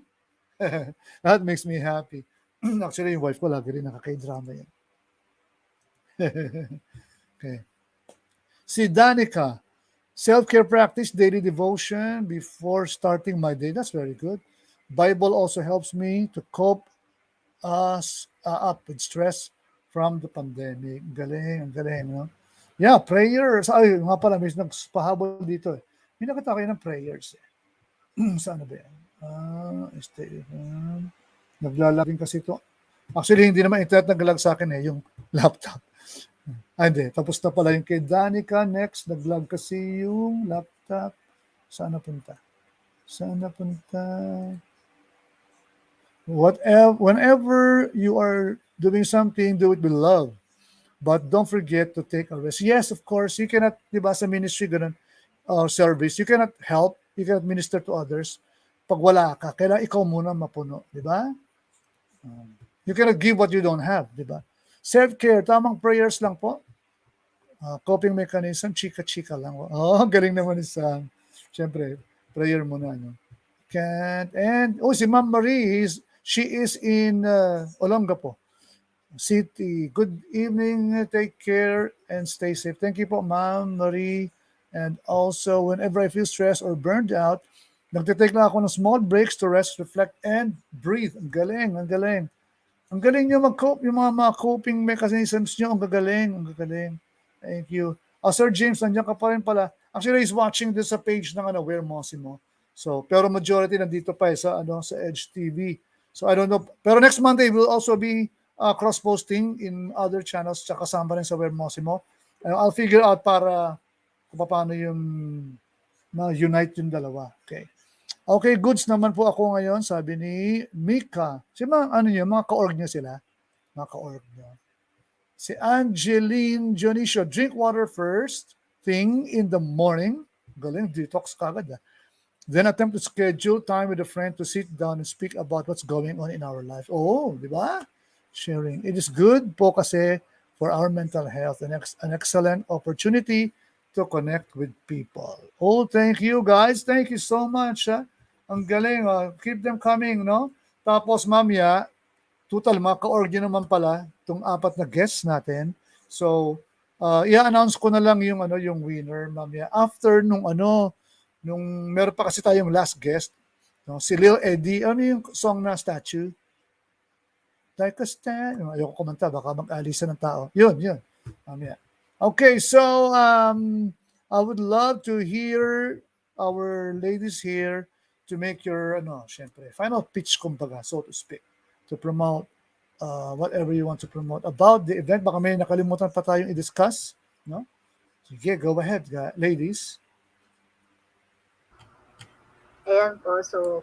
That makes me happy. Actually, yung wife ko lagi rin naka-K-drama yan. Okay. Si Danica, self-care practice, daily devotion before starting my day. That's very good. Bible also helps me to cope up with stress from the pandemic. Galing, no? Yeah, prayers. Ay, nga pala, may nagpahabol dito eh. May nakita kayo ng prayers eh. Saan ba yan? Naglalagin kasi ito. Actually, hindi naman internet naglalag sa akin eh, yung laptop. Hindi. Tapos na pala yung kay Danica. Next, nag-vlog kasi yung laptop. Saan napunta? Whenever you are doing something, do it with love. But don't forget to take a rest. Yes, of course, you cannot, di ba, sa ministry, ganun, service, you cannot help, you cannot minister to others. Pag wala ka, kailangan ikaw muna mapuno. Di ba? You cannot give what you don't have. Di ba? Self-care, tamang prayers lang po. Coping mechanism, chika-chika lang. Galing naman isa. Siyempre, prayer muna. No? And si Ma'am Marie, she is in Olongapo City. Good evening, take care, and stay safe. Thank you po, Ma'am Marie. And also, whenever I feel stressed or burned out, nagtitake lang ako ng small breaks to rest, reflect, and breathe. Ang galing. Ang galing nyo mag-cope, yung mga coping mechanisms nyo, ang gagaling, ang gagaling. Thank you. Sir James, nandiyan ka pa rin pala. Actually, he's watching this sa page ng Where Mossimo. So, pero majority nandito pa sa sa Edge TV. So, I don't know. Pero next Monday, we'll also be cross-posting in other channels, tsaka kasama rin sa Where Mossimo. I'll figure out para kung paano yung na-unite yung dalawa. Okay. Okay, goods naman po ako ngayon, sabi ni Mika. Si mga ka-org niya sila. Mga ka-org niya. Si Angeline Dionisio, drink water first thing in the morning. Galing, detox kagad. Then attempt to schedule time with a friend to sit down and speak about what's going on in our life. Oh, di ba? Sharing. It is good po kasi for our mental health. An excellent opportunity to connect with people. Oh, thank you guys. Thank you so much. Ang galing. Keep them coming, no? Tapos mamaya, total, mga ka-org naman pala, itong 4 na guests natin. So, i-announce ko na lang yung winner mamaya. After nung meron pa kasi tayong last guest, no? Si Lil Eddie. Ano yung song na Statue? Like a stand. Ayoko kumanta, baka mag-alisa ng tao. Yun. Mamaya. Okay, so I would love to hear our ladies here to make your syempre, final pitch kumbaga, so to speak, to promote whatever you want to promote about the event. Baka may nakalimutan pa tayong i-discuss, no? Sige, go ahead, ladies. Ayan po, so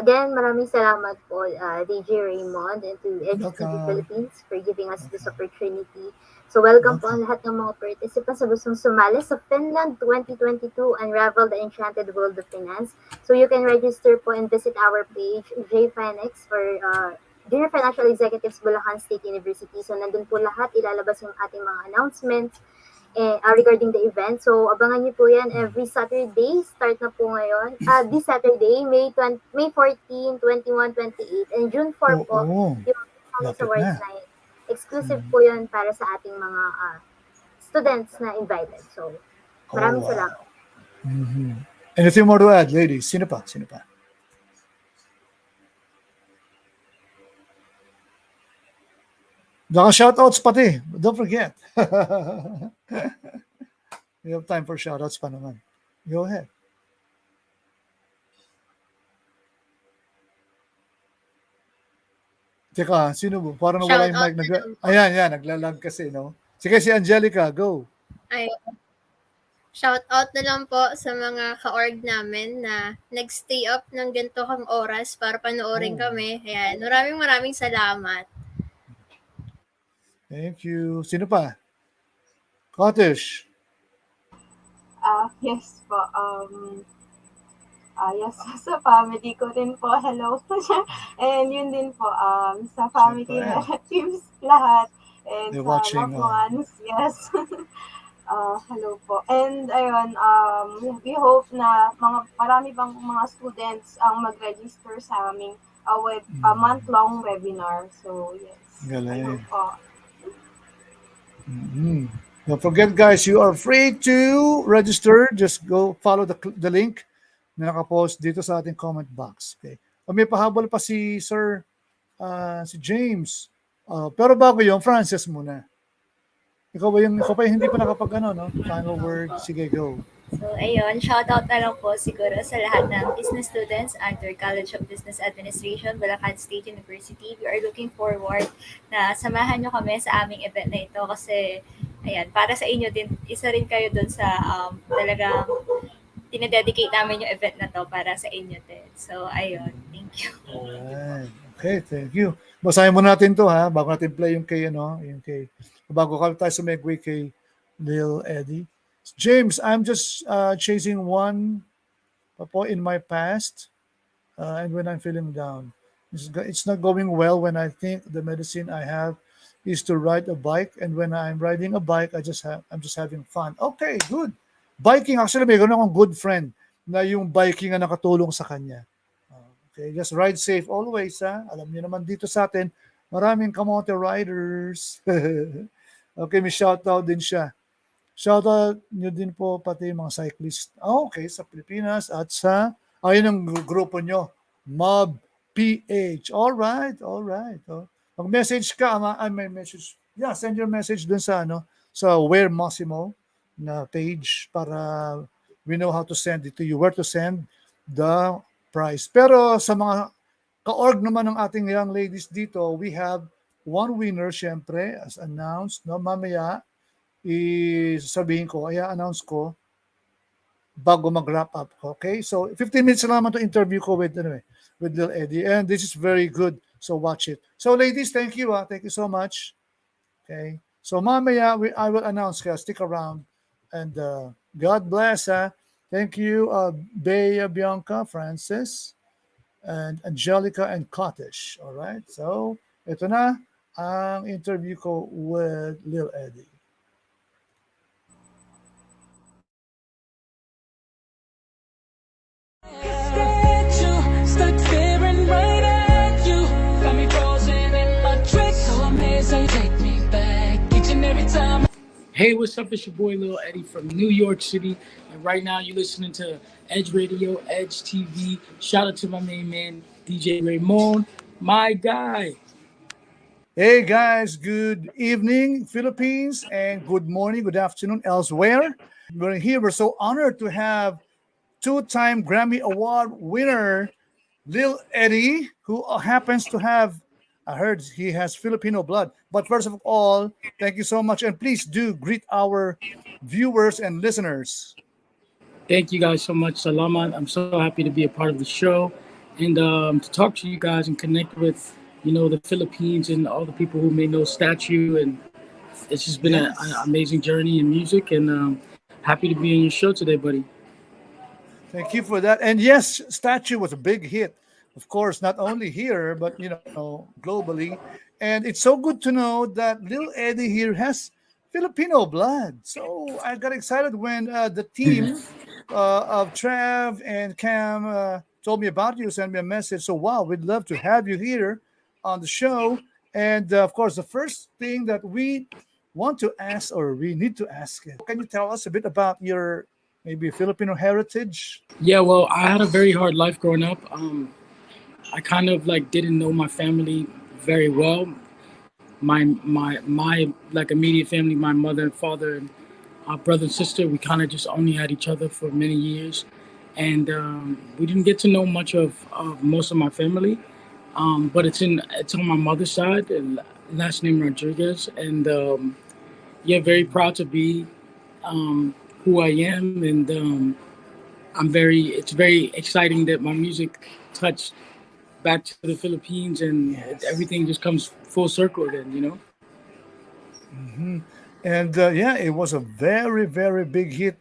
again, maraming salamat po DJ Raymond and to Edge TV Philippines for giving us this opportunity. So welcome po ang lahat ng mga participants na gustong sumali sa Finland 2022 Unravel the Enchanted World of Finance. So you can register po and visit our page, JFinex, for Junior Financial Executives Bulacan State University. So nandun po lahat, ilalabas yung ating mga announcements regarding the event. So abangan niyo po yan every Saturday. Start na po ngayon. This Saturday, May 14, 21, 28, and June 4 po, yung awards night. Exclusive po yun para sa ating mga students na invited. So, maraming salamat. Anything more to add, ladies? Sino pa? Baka shoutouts pati. Don't forget. We have time for shoutouts pa naman. Go ahead. Teka, sino mo? Parang nawala yung mic. Ayan, naglalag kasi, no? Sige, si Angelica, go. Shout out na lang po sa mga ka-org namin na nag-stay up ng ganito kang oras para panoorin kami. Ayan, maraming salamat. Thank you. Sino pa? Cottish. Yes po. Yes, sa family ko din po. Hello po siya. And yun din po, sa family relatives lahat. And sa loved ones. Yes. Hello po. And ayun, we hope na marami bang mga students ang mag-register sa aming month-long webinar. So, yes. Galing. Don't forget, guys, you are free to register. Just go follow the link na nakapost dito sa ating comment box. Okay. May pahabol pa si Sir si James. Pero bago yung Francis muna. Ikaw pa yung hindi pa nakapag no? Final word. Sige, go. So, ayun, shoutout na lang po siguro sa lahat ng business students under College of Business Administration, Bulacan State University. We are looking forward na samahan nyo kami sa aming event na ito kasi, ayan, para sa inyo din, isa rin kayo dun sa talagang tinededicate namin yung event na to para sa inyo din. So, ayun, thank you. Alright. Okay, thank you. Basahin mo natin to bago natin play yung kay, bago tayo sumegway kay Lil Eddie. James, I'm just chasing one in my past and when I'm feeling down. It's not going well when I think the medicine I have is to ride a bike, and when I'm riding a bike, I'm just having fun. Okay, good. Biking, actually, may ganun akong good friend na yung biking ang nakatulong sa kanya. Okay, just ride safe always, Alam niyo naman dito sa atin, maraming kamote riders. Okay, may shoutout din siya. Shoutout nyo din po pati mga cyclist. Okay, sa Pilipinas at ayun ang grupo nyo, Mob PH. All right. Mag-message ka, may message. Yeah, send your message dun sa sa Where Mossimo na page para we know how to send it to you, where to send the prize. Pero sa mga ka-org naman ng ating young ladies dito, we have one winner, syempre, as announced. No? Mamaya, sabihin ko, announce ko bago mag-wrap up. Okay? So, 15 minutes lang naman to interview ko with Lil Eddie. And this is very good. So, watch it. So, ladies, thank you. Thank you so much. Okay? So, mamaya, I will announce. Kaya stick around. And God bless. Thank you, Bea, Bianca, Francis, and Angelica, and Cottish. All right? So, ito na ang interview ko with Lil Eddie. Stuck staring right at you. Got me frozen in my tracks. So amazing, take me back each and every time. Hey, what's up? It's your boy Lil Eddie from New York City. And right now you're listening to Edge Radio, Edge TV. Shout out to my main man, DJ Raymond, my guy. Hey guys, good evening, Philippines, and good morning, good afternoon elsewhere. We're here. We're so honored to have two-time Grammy Award winner Lil Eddie, who happens to have, I heard he has Filipino blood. But first of all, thank you so much. And please do greet our viewers and listeners. Thank you guys so much. Salamat. I'm so happy to be a part of the show and to talk to you guys and connect with, the Philippines and all the people who may know Statue. And it's just been an amazing journey in music, and happy to be on your show today, buddy. Thank you for that. And yes, Statue was a big hit, of course, not only here, but, globally. And it's so good to know that Lil Eddie here has Filipino blood. So I got excited when the team of Trav and Cam told me about you, sent me a message. So, wow, we'd love to have you here on the show. And, of course, the first thing that we want to ask, or we need to ask, can you tell us a bit about your maybe Filipino heritage? Yeah, well, I had a very hard life growing up. I kind of didn't know my family very well. My immediate family, my mother and father and our brother and sister, we kind of just only had each other for many years, and we didn't get to know much of most of my family. But it's on my mother's side, last name Rodriguez, and very proud to be who I am, and it's very exciting that my music touched back to the Philippines, and everything just comes full circle then, Mm-hmm. And it was a very, very big hit.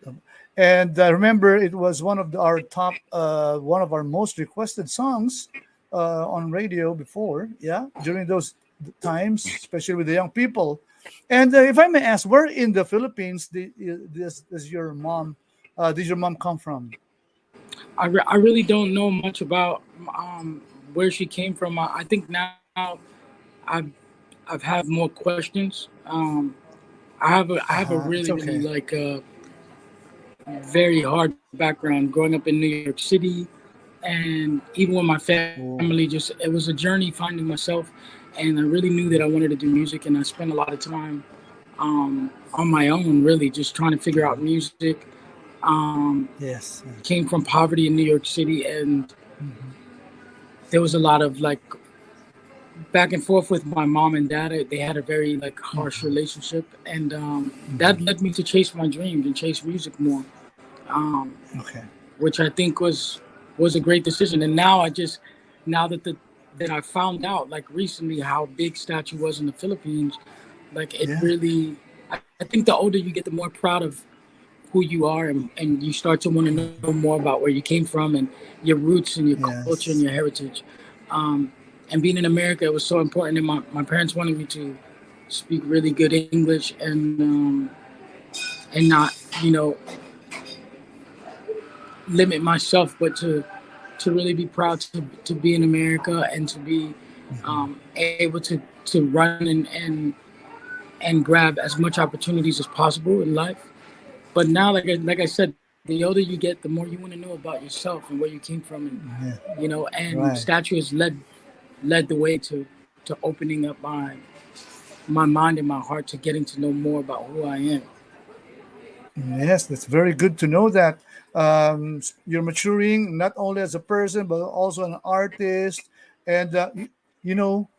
And I remember it was one of our top, one of our most requested songs on radio before, during those times, especially with the young people. And if I may ask, where in the Philippines did your mom come from? I really don't know much about where she came from. I think now I've had more questions. I have a really very hard background growing up in New York City, and even with my family, it was a journey finding myself, and I really knew that I wanted to do music, and I spent a lot of time on my own, really just trying to figure out music. Came from poverty in New York City, and there was a lot of back and forth with my mom and dad. They had a very harsh relationship, and that led me to chase my dreams and chase music more. Which I think was a great decision. And now that I found out recently how big Statue was in the Philippines, really, I think the older you get, the more proud of who you are, and you start to want to know more about where you came from and your roots and your culture and your heritage. And being in America, it was so important, and my parents wanted me to speak really good English and not, limit myself, but to really be proud to be in America and to be able to run and grab as much opportunities as possible in life. But now, like I said, the older you get, the more you want to know about yourself and where you came from, and Statue has led the way to to opening up my mind and my heart to getting to know more about who I am. Yes, that's very good to know that you're maturing not only as a person but also an artist. And you know,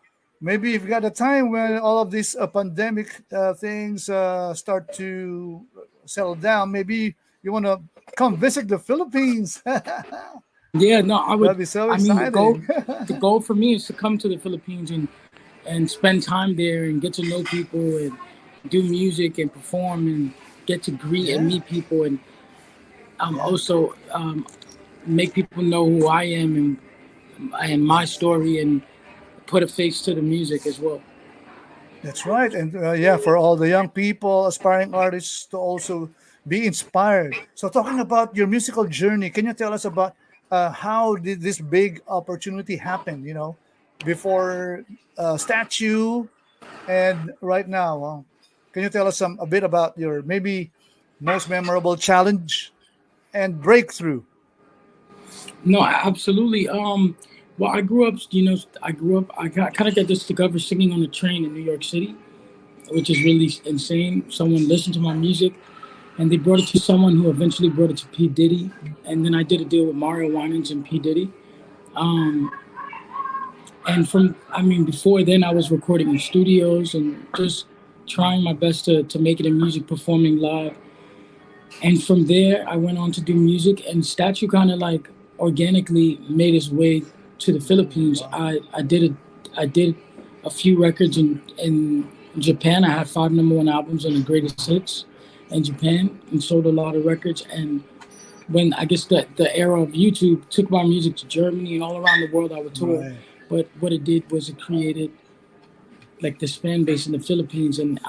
maybe if you got a time when all of these pandemic things start to settle down, maybe you want to come visit the Philippines. Yeah, no, I would. That'd be so I mean, exciting. the goal for me is to come to the Philippines and spend time there and get to know people and do music and perform and get to greet and Yeah. meet people and also make people know who I am and my story and put a face to the music as well. That's right. And yeah, for all the young people, aspiring artists to also be inspired. So, talking about your musical journey, can you tell us about how did this big opportunity happen? You know, before statue and right now. Can you tell us a bit about your maybe most memorable challenge and breakthrough? No, absolutely. Well, I grew up, I kind of got discovered singing on the train in New York City, which is really insane. Someone listened to my music and they brought it to someone who eventually brought it to P. Diddy. And then I did a deal with Mario Winans and P. Diddy. Before then I was recording in studios and just trying my best to make it in music, performing live. And from there, I went on to do music, and Statue kind of like organically made its way to the Philippines. I did a few records in Japan. I had 5 #1 albums and the greatest hits in Japan, and sold a lot of records. And when I guess the era of YouTube took my music to Germany and all around the world, I would tour. Right. But what it did was it created like this fan base in the Philippines, and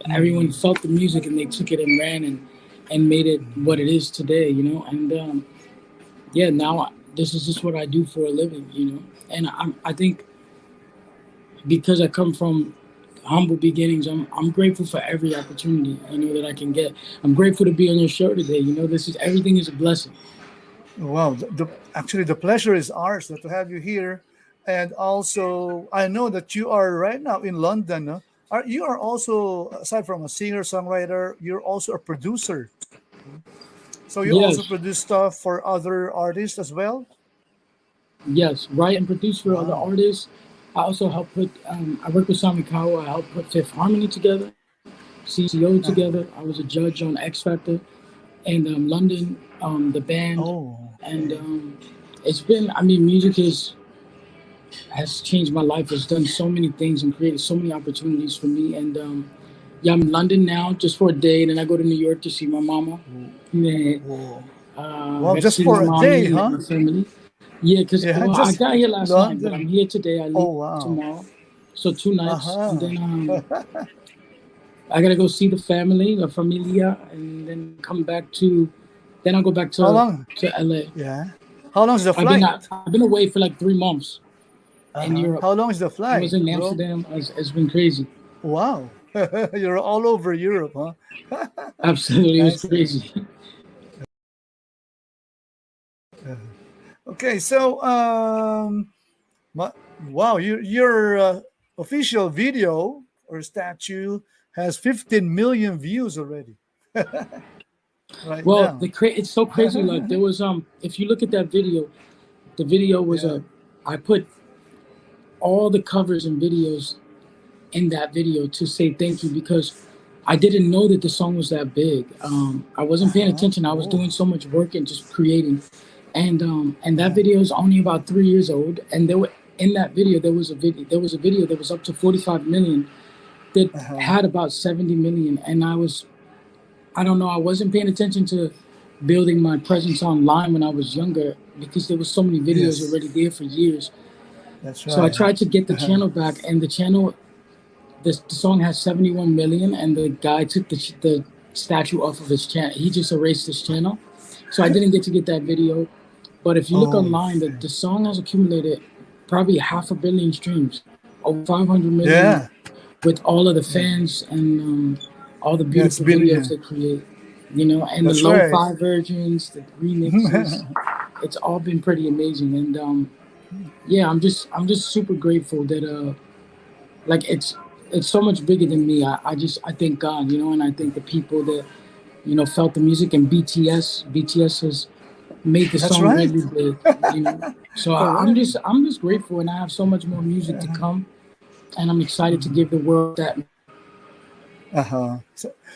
everyone felt the music and they took it and ran and made it what it is today, you know. And yeah, now this is just what I do for a living, you know. And I think because I come from humble beginnings, I'm grateful for every opportunity, you know, that I can get. I'm grateful to be on your show today. You know, everything is a blessing. Wow, actually the pleasure is ours to have you here, and also I know that you are right now in London. No? You are also, aside from a singer songwriter, you're also a producer. So you also Yes, produce stuff for other artists as well. yes, write and produce for other Wow. artists. I also help put. I work with Simon Cowell. I helped put Fifth Harmony together, CCO together. I was a judge on X Factor, and London, the band, Oh, and okay. it's been. I mean, music has changed my life. It's done so many things and created so many opportunities for me. And yeah, I'm in London now just for a day, and then I go to New York to see my mama. Yeah, Whoa. Well, get to just see my for a day, mommy and huh? my family. Yeah, because Yeah, well, I just got here last night, but I'm London. here today. I leave Oh, wow. tomorrow, so 2 nights, and Uh-huh. then I gotta go see the family, la familia, and then come back to. Then I'll go back How long? to LA. Yeah. How long is the I've been flight? I've been away for like 3 months in Uh-huh. Europe. How long is the I was flight, in bro? Amsterdam. It's been crazy. Wow. You're all over Europe, huh? Absolutely, it was Nice, nice. crazy. Okay, so ma- wow, your official video or statue has 15 million views already right Well, now. it's so crazy. Like there was if you look at that video, the video was Yeah. I put all the covers and videos in that video to say thank you because I didn't know that the song was that big. I wasn't paying Uh-huh. attention. I was Oh. doing so much work and just creating, and that Yeah. video is only about 3 years old. And in that video there was a video that was up to 45 million that Uh-huh. had about 70 million, and I don't know, I wasn't paying attention to building my presence online when I was younger because there was so many videos Yes, already there for years. that's So I right. tried to get the Uh-huh. channel back, and the song has 71 million, and the guy took the statue off of his channel. He just erased his channel. So I didn't get to get that video. But if you look Oh, online, the song has accumulated probably 500 million streams, over 500 million yeah. with all of the Yeah. fans and all the Yeah, it's beautiful been videos they create, you know, and the that's right. lo-fi versions, the remixes. It's all been pretty amazing. And yeah, I'm just super grateful that like it's so much bigger than me. I thank God, and I think the people that felt the music, and BTS has made the That's song right. really big. So Correct. I'm just grateful, and I have so much more music to come, and I'm excited to give the world that. Uh-huh.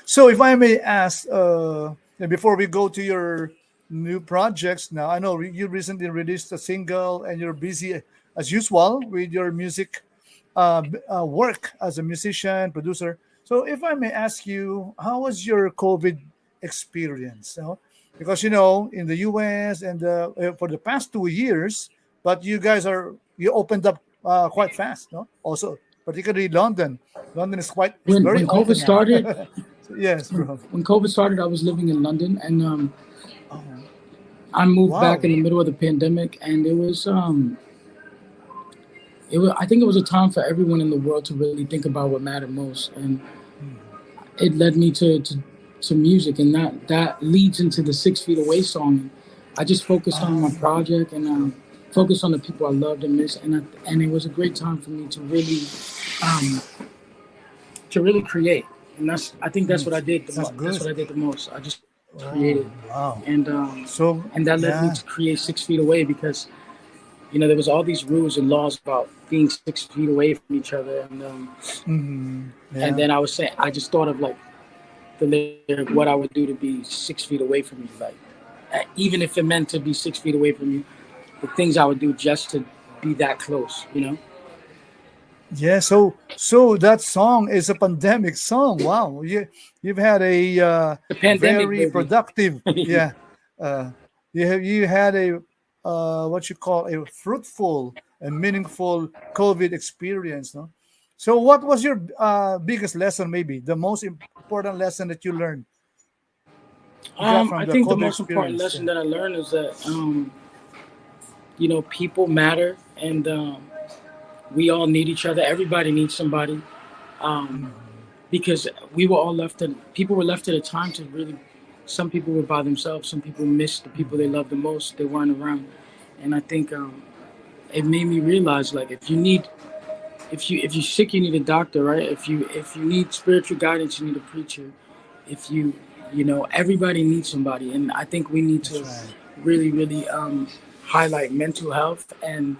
So if I may ask, and before we go to your new projects now, I know you recently released a single and you're busy as usual with your music work as a musician, producer. So if I may ask you, how was your COVID experience? Because in the US and for the past 2 years, but you opened up quite fast, no? Also, particularly London. London is When very when COVID open now. started, So, yes, bro. when COVID started, I was living in London, and Oh, I moved back wow. in the middle of the pandemic, and it was I think it was a time for everyone in the world to really think about what mattered most, and it led me to music, and that leads into the 6 Feet Away song. I just focused on my project and focused on the people I loved and missed, and it was a great time for me um, to really create, and I think that's what I did That's that's good. what I did the most. I just Oh, created, wow. and So, and that led me yeah. to create 6 Feet Away, because there was all these rules and laws about being 6 feet away from each other, and Yeah. then I just thought of like the lyric, what I would do to be 6 feet away from you, like even if it meant to be 6 feet away from you, the things I would do just to be that close. Yeah, so that song is a pandemic song. Wow, you've had a The pandemic, very baby. productive. Yeah, uh, you had a what you call a fruitful and meaningful COVID experience. No, so what was your biggest lesson? Maybe the most important lesson that you learned got from I the think the COVID most important experience. lesson that I learned is that people matter, and we all need each other. Everybody needs somebody. Um, because people were left at a time to really, some people were by themselves, some people missed the people they loved the most, they weren't around. And I think it made me realize, like, if you're sick, you need a doctor, right? If you need spiritual guidance, you need a preacher. If everybody needs somebody, and I think we need That's to right. really, really highlight mental health, and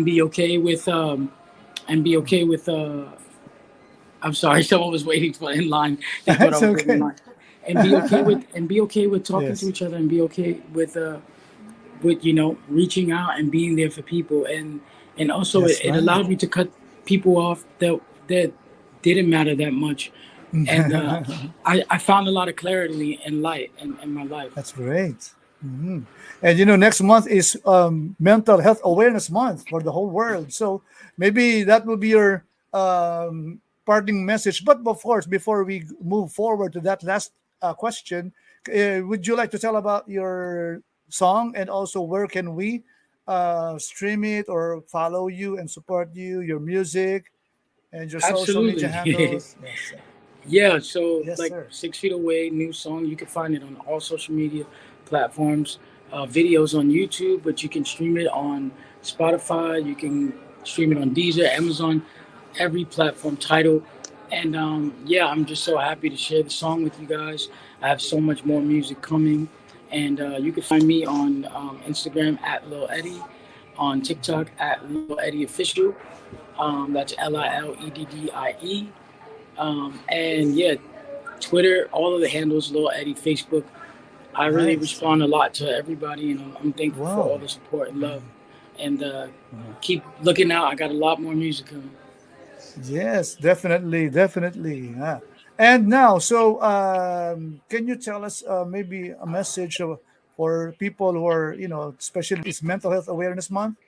be okay with I'm sorry, someone was waiting for in line. They thought I That's was waiting in okay. line. And be okay with talking to Yes. each other, and be okay with reaching out and being there for people, and also That's it right. allowed me to cut people off that didn't matter that much, and I found a lot of clarity and light in my life. That's great. And next month is Mental Health Awareness Month for the whole world. So maybe that will be your parting message. But of course, before we move forward to that last question, would you like to tell about your song, and also where can we stream it or follow you and support you, your music, and your social media Absolutely. handles? Yes, sir. Yeah, so Yes, like sir. 6 Feet Away, new song. You can find it on all social media platforms, videos on YouTube, but you can stream it on Spotify. You can stream it on Deezer, Amazon, every platform title. And yeah, I'm just so happy to share the song with you guys. I have so much more music coming. And you can find me on Instagram at Lil Eddie, on TikTok at Lil Eddie Official. That's LILEDDIE. And yeah, Twitter, all of the handles, Lil Eddie, Facebook. I really Nice. respond a lot to everybody, and I'm thankful for all Wow. the support and love. And keep looking out. I got a lot more music coming. Yes, definitely, definitely. And now, so can you tell us maybe a message for people who are, especially it's Mental Health Awareness Month?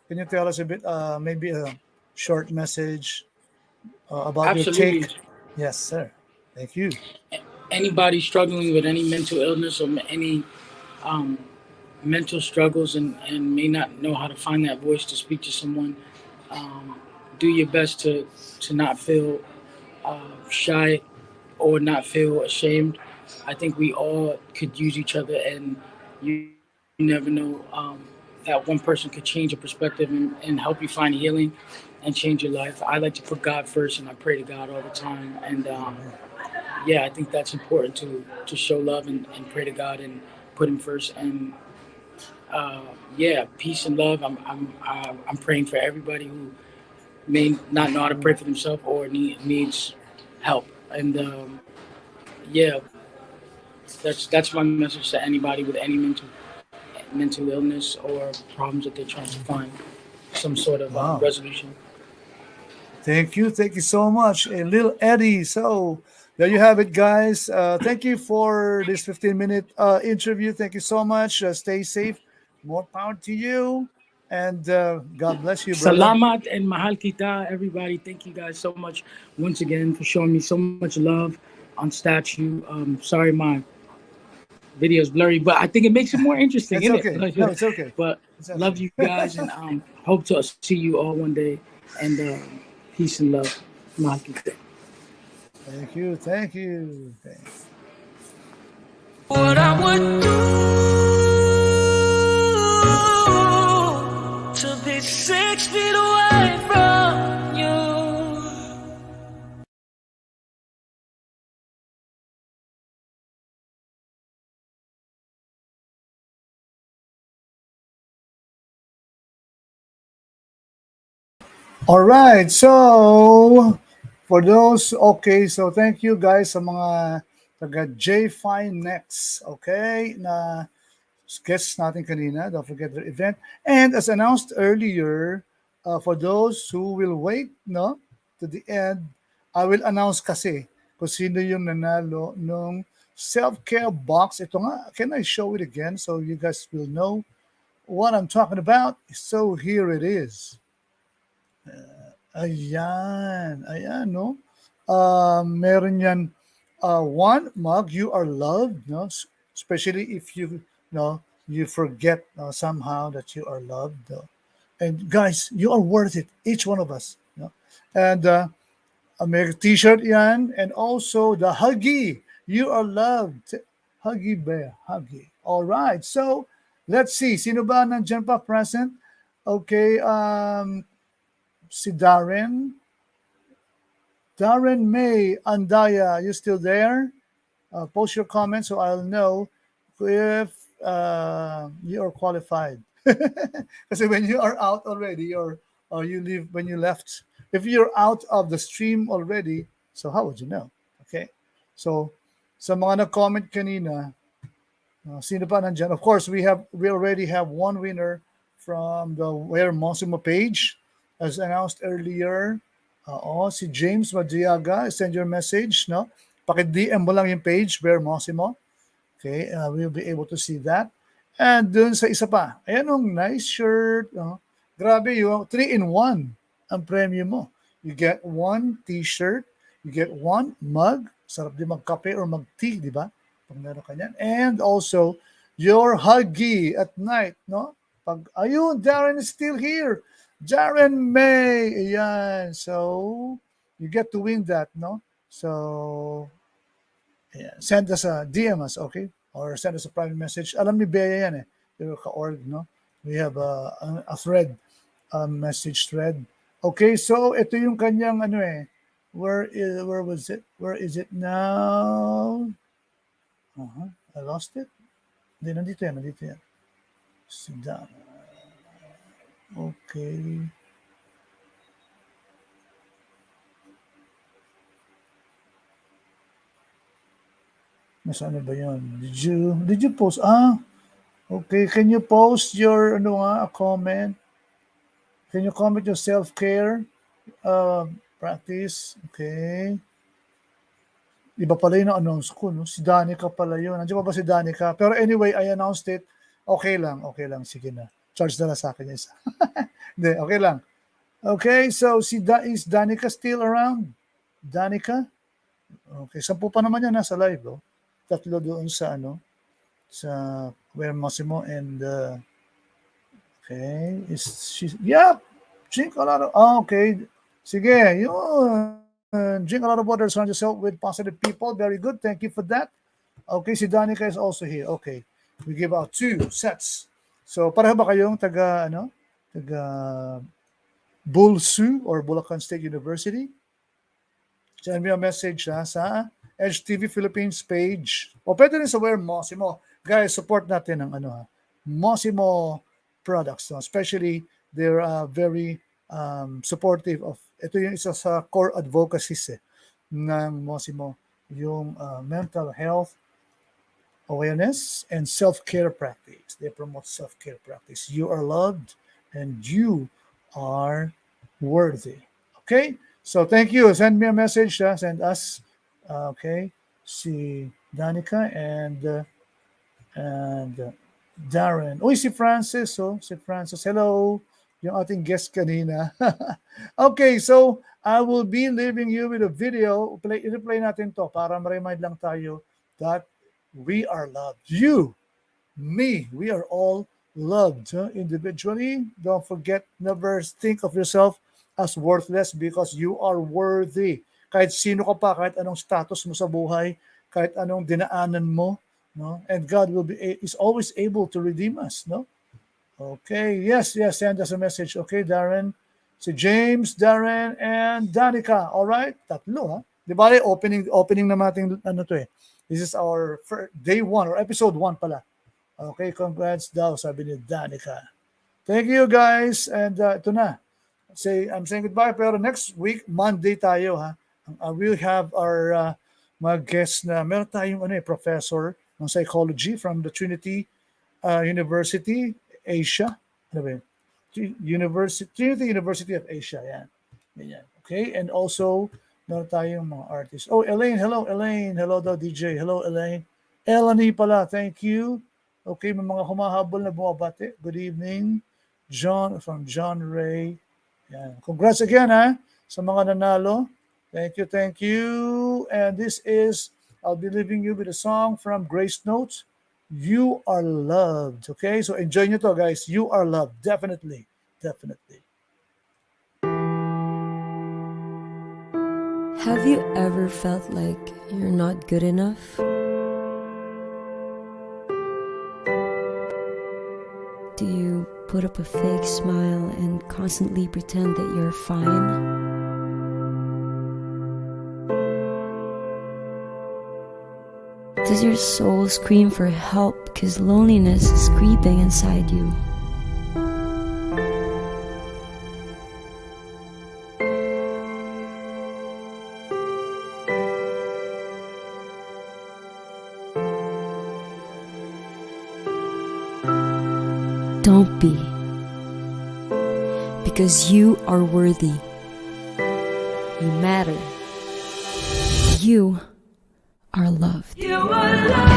Can you tell us a bit, maybe a short message about your Absolutely. take? Yes, sir. Thank you. Anybody struggling with any mental illness or any um, mental struggles, and may not know how to find that voice to speak to someone, um, do your best to not feel shy or not feel ashamed. I think we all could use each other, and you never know that one person could change your perspective and help you find healing and change your life. I like to put God first, and I pray to God all the time. And yeah, I think that's important to show love and pray to God and put Him first. And yeah, peace and love. I'm praying for everybody who may not know how to pray for themselves or needs help. And yeah, that's my message to anybody with any mental illness or problems that they're trying to find some sort of Wow. resolution. Thank you so much, Lil Eddie. So there you have it, guys. Thank you for this 15-minute interview. Thank you so much. Stay safe. More power to you, and God bless you, brother. Salamat and mahal kita, everybody. Thank you guys so much once again for showing me so much love on statue. Sorry, my video is blurry, but I think it makes it more interesting. It's isn't okay. it? No, it's okay. But It's okay. love you guys, and hope to see you all one day. And peace and love. Mahal kita. Thank you. Thank you. What I would do to be 6 feet away from you. All right. So for those, okay. So thank you guys sa mga taga J5 Next. Okay. Na guests natin kanina. Don't forget the event. And as announced earlier, for those who will wait to the end, I will announce kasi kung sino yung nanalo nung self-care box. Ito nga, can I show it again so you guys will know what I'm talking about? So here it is. Ayan, no? Meron yan, one mug, you are loved, no? Especially if you forget somehow that you are loved. And guys, you are worth it, each one of us. No? And may t-shirt yan, and also the Huggy, you are loved. Huggy Bear, Huggy. All right, so let's see, sino ba nandyan pa present? Okay, si Darren May Andaya, you still there? Post your comments so I'll know if you are qualified. Kasi when you are out already, or you leave when you left, if you're out of the stream already, so how would you know? Okay, so sa mga nag-comment kanina, sino pa nandyan? Of course, we already have one winner from the Where Mossimo page, as announced earlier. Si James Madriaga, send your message, no? Paki-DM mo lang yung page, Where Mossimo. Okay, we'll be able to see that. And dun sa isa pa, ayan yung nice shirt. Grabe yung 3-in-1 ang premium mo. You get one t-shirt, you get one mug, sarap din magkape or mag-tea, di ba? Pag meron ka yan. And also, your Huggy at night, no? Ayun, Darren is still here. Darren May, ayan. So, you get to win that, no? So, yeah, send us a DM us, okay? Or send us a private message. Alam ni Bea yan eh. Yung ka-org, no? We have a thread, a message thread. Okay, so ito yung kanyang where was it? Where is it now? I lost it. Hindi, nandito yan. Sit down. Okay. Nasaan na ba yun? Did you post? Okay. Can you post your a comment? Can you comment your self-care practice? Okay. Iba pala yung announce ko, no? Si Danica pala yun. Nandiyan pa ba si Danica? Pero anyway, I announced it. Okay lang. Sige na. Charge na lang sa akin isa. Hindi, okay lang. Okay, so is Danica still around? Danica? Okay, 10 pa naman yan nasa live, oh. 3 doon sa sa Where Mossimo and okay, drink a lot of, okay. Sige, yun. Drink a lot of water, surround yourself with positive people. Very good, thank you for that. Okay, si Danica is also here. Okay, we give out 2 sets. So, pareho ba kayong taga Bulsu or Bulacan State University? Send me a message sa Edge TV Philippines page. O pwede rin sa Mossimo. Guys, support natin ang Mossimo products. No? Especially, they're very supportive of, ito yung isa sa core advocacies ng Mossimo, yung mental health awareness and self-care practice. They promote self-care practice. You are loved and you are worthy. Okay? So thank you. Send me a message. Send us. Okay? Si Danica and Darren. Uy, si Francis. Si Francis. Hello. Yung ating guest kanina. Okay, so I will be leaving you with a video. I-replay natin to para ma-remind lang tayo that we are loved. You, me, we are all loved individually. Don't forget, never think of yourself as worthless because you are worthy. Kahit sino ka pa, kahit anong status mo sa buhay, kahit anong dinaanan mo, no? And God is always able to redeem us, no? Okay, yes, send us a message. Okay, Darren, si James, Darren, and Danica. All right, tatlo, ha? Di ba, opening na natin, This is our day 1 or episode 1 pala. Okay, congrats daw, sabi ni Danica. Thank you, guys. And ito na. I'm saying goodbye, pero next week, Monday tayo, ha? We'll have our mga guests na, meron tayong professor ng psychology from the Trinity University, Asia. Ano ba yun? Trinity University of Asia, yan. Okay, and also, meron tayong mga artists. Oh, Elaine. Hello, Elaine. Hello daw, DJ. Hello, Elaine. Elanie pala. Thank you. Okay, may mga humahabol na bumabati. Good evening. From John Ray. Yan. Congrats again, sa mga nanalo. Thank you. And this is, I'll be leaving you with a song from Grace Notes. You are loved. Okay, so enjoy nyo to, guys. You are loved. Definitely. Have you ever felt like you're not good enough? Do you put up a fake smile and constantly pretend that you're fine? Does your soul scream for help because loneliness is creeping inside you? Don't be, because you are worthy. You matter. You are loved. You are loved.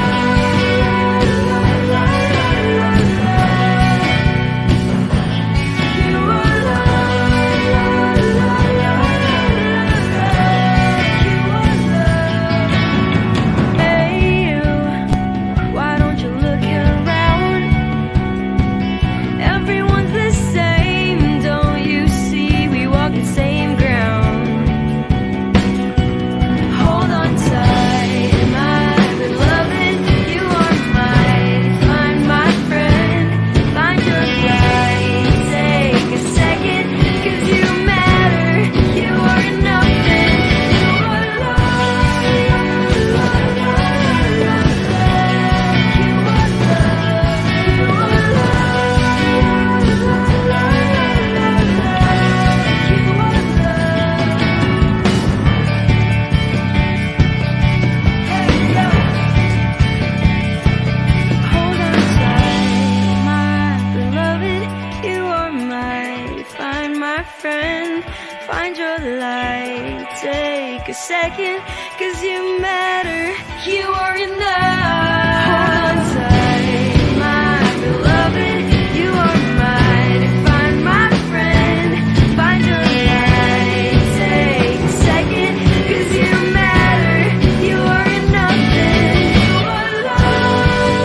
Second, 'cause you matter, you are enough. Hold on tight, my beloved, you are mine. Find my friend, find your light. Take a second, 'cause you matter, you are enough. And you are loved,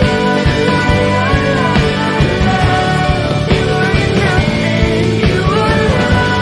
you are enough. And you are loved.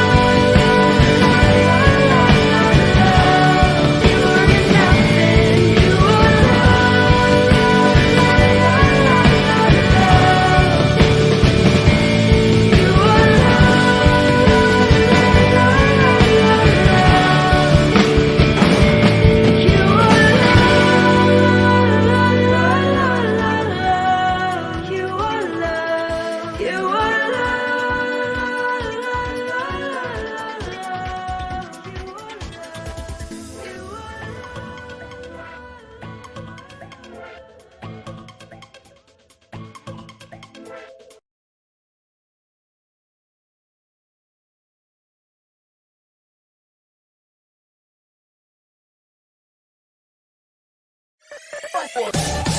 Fight for it.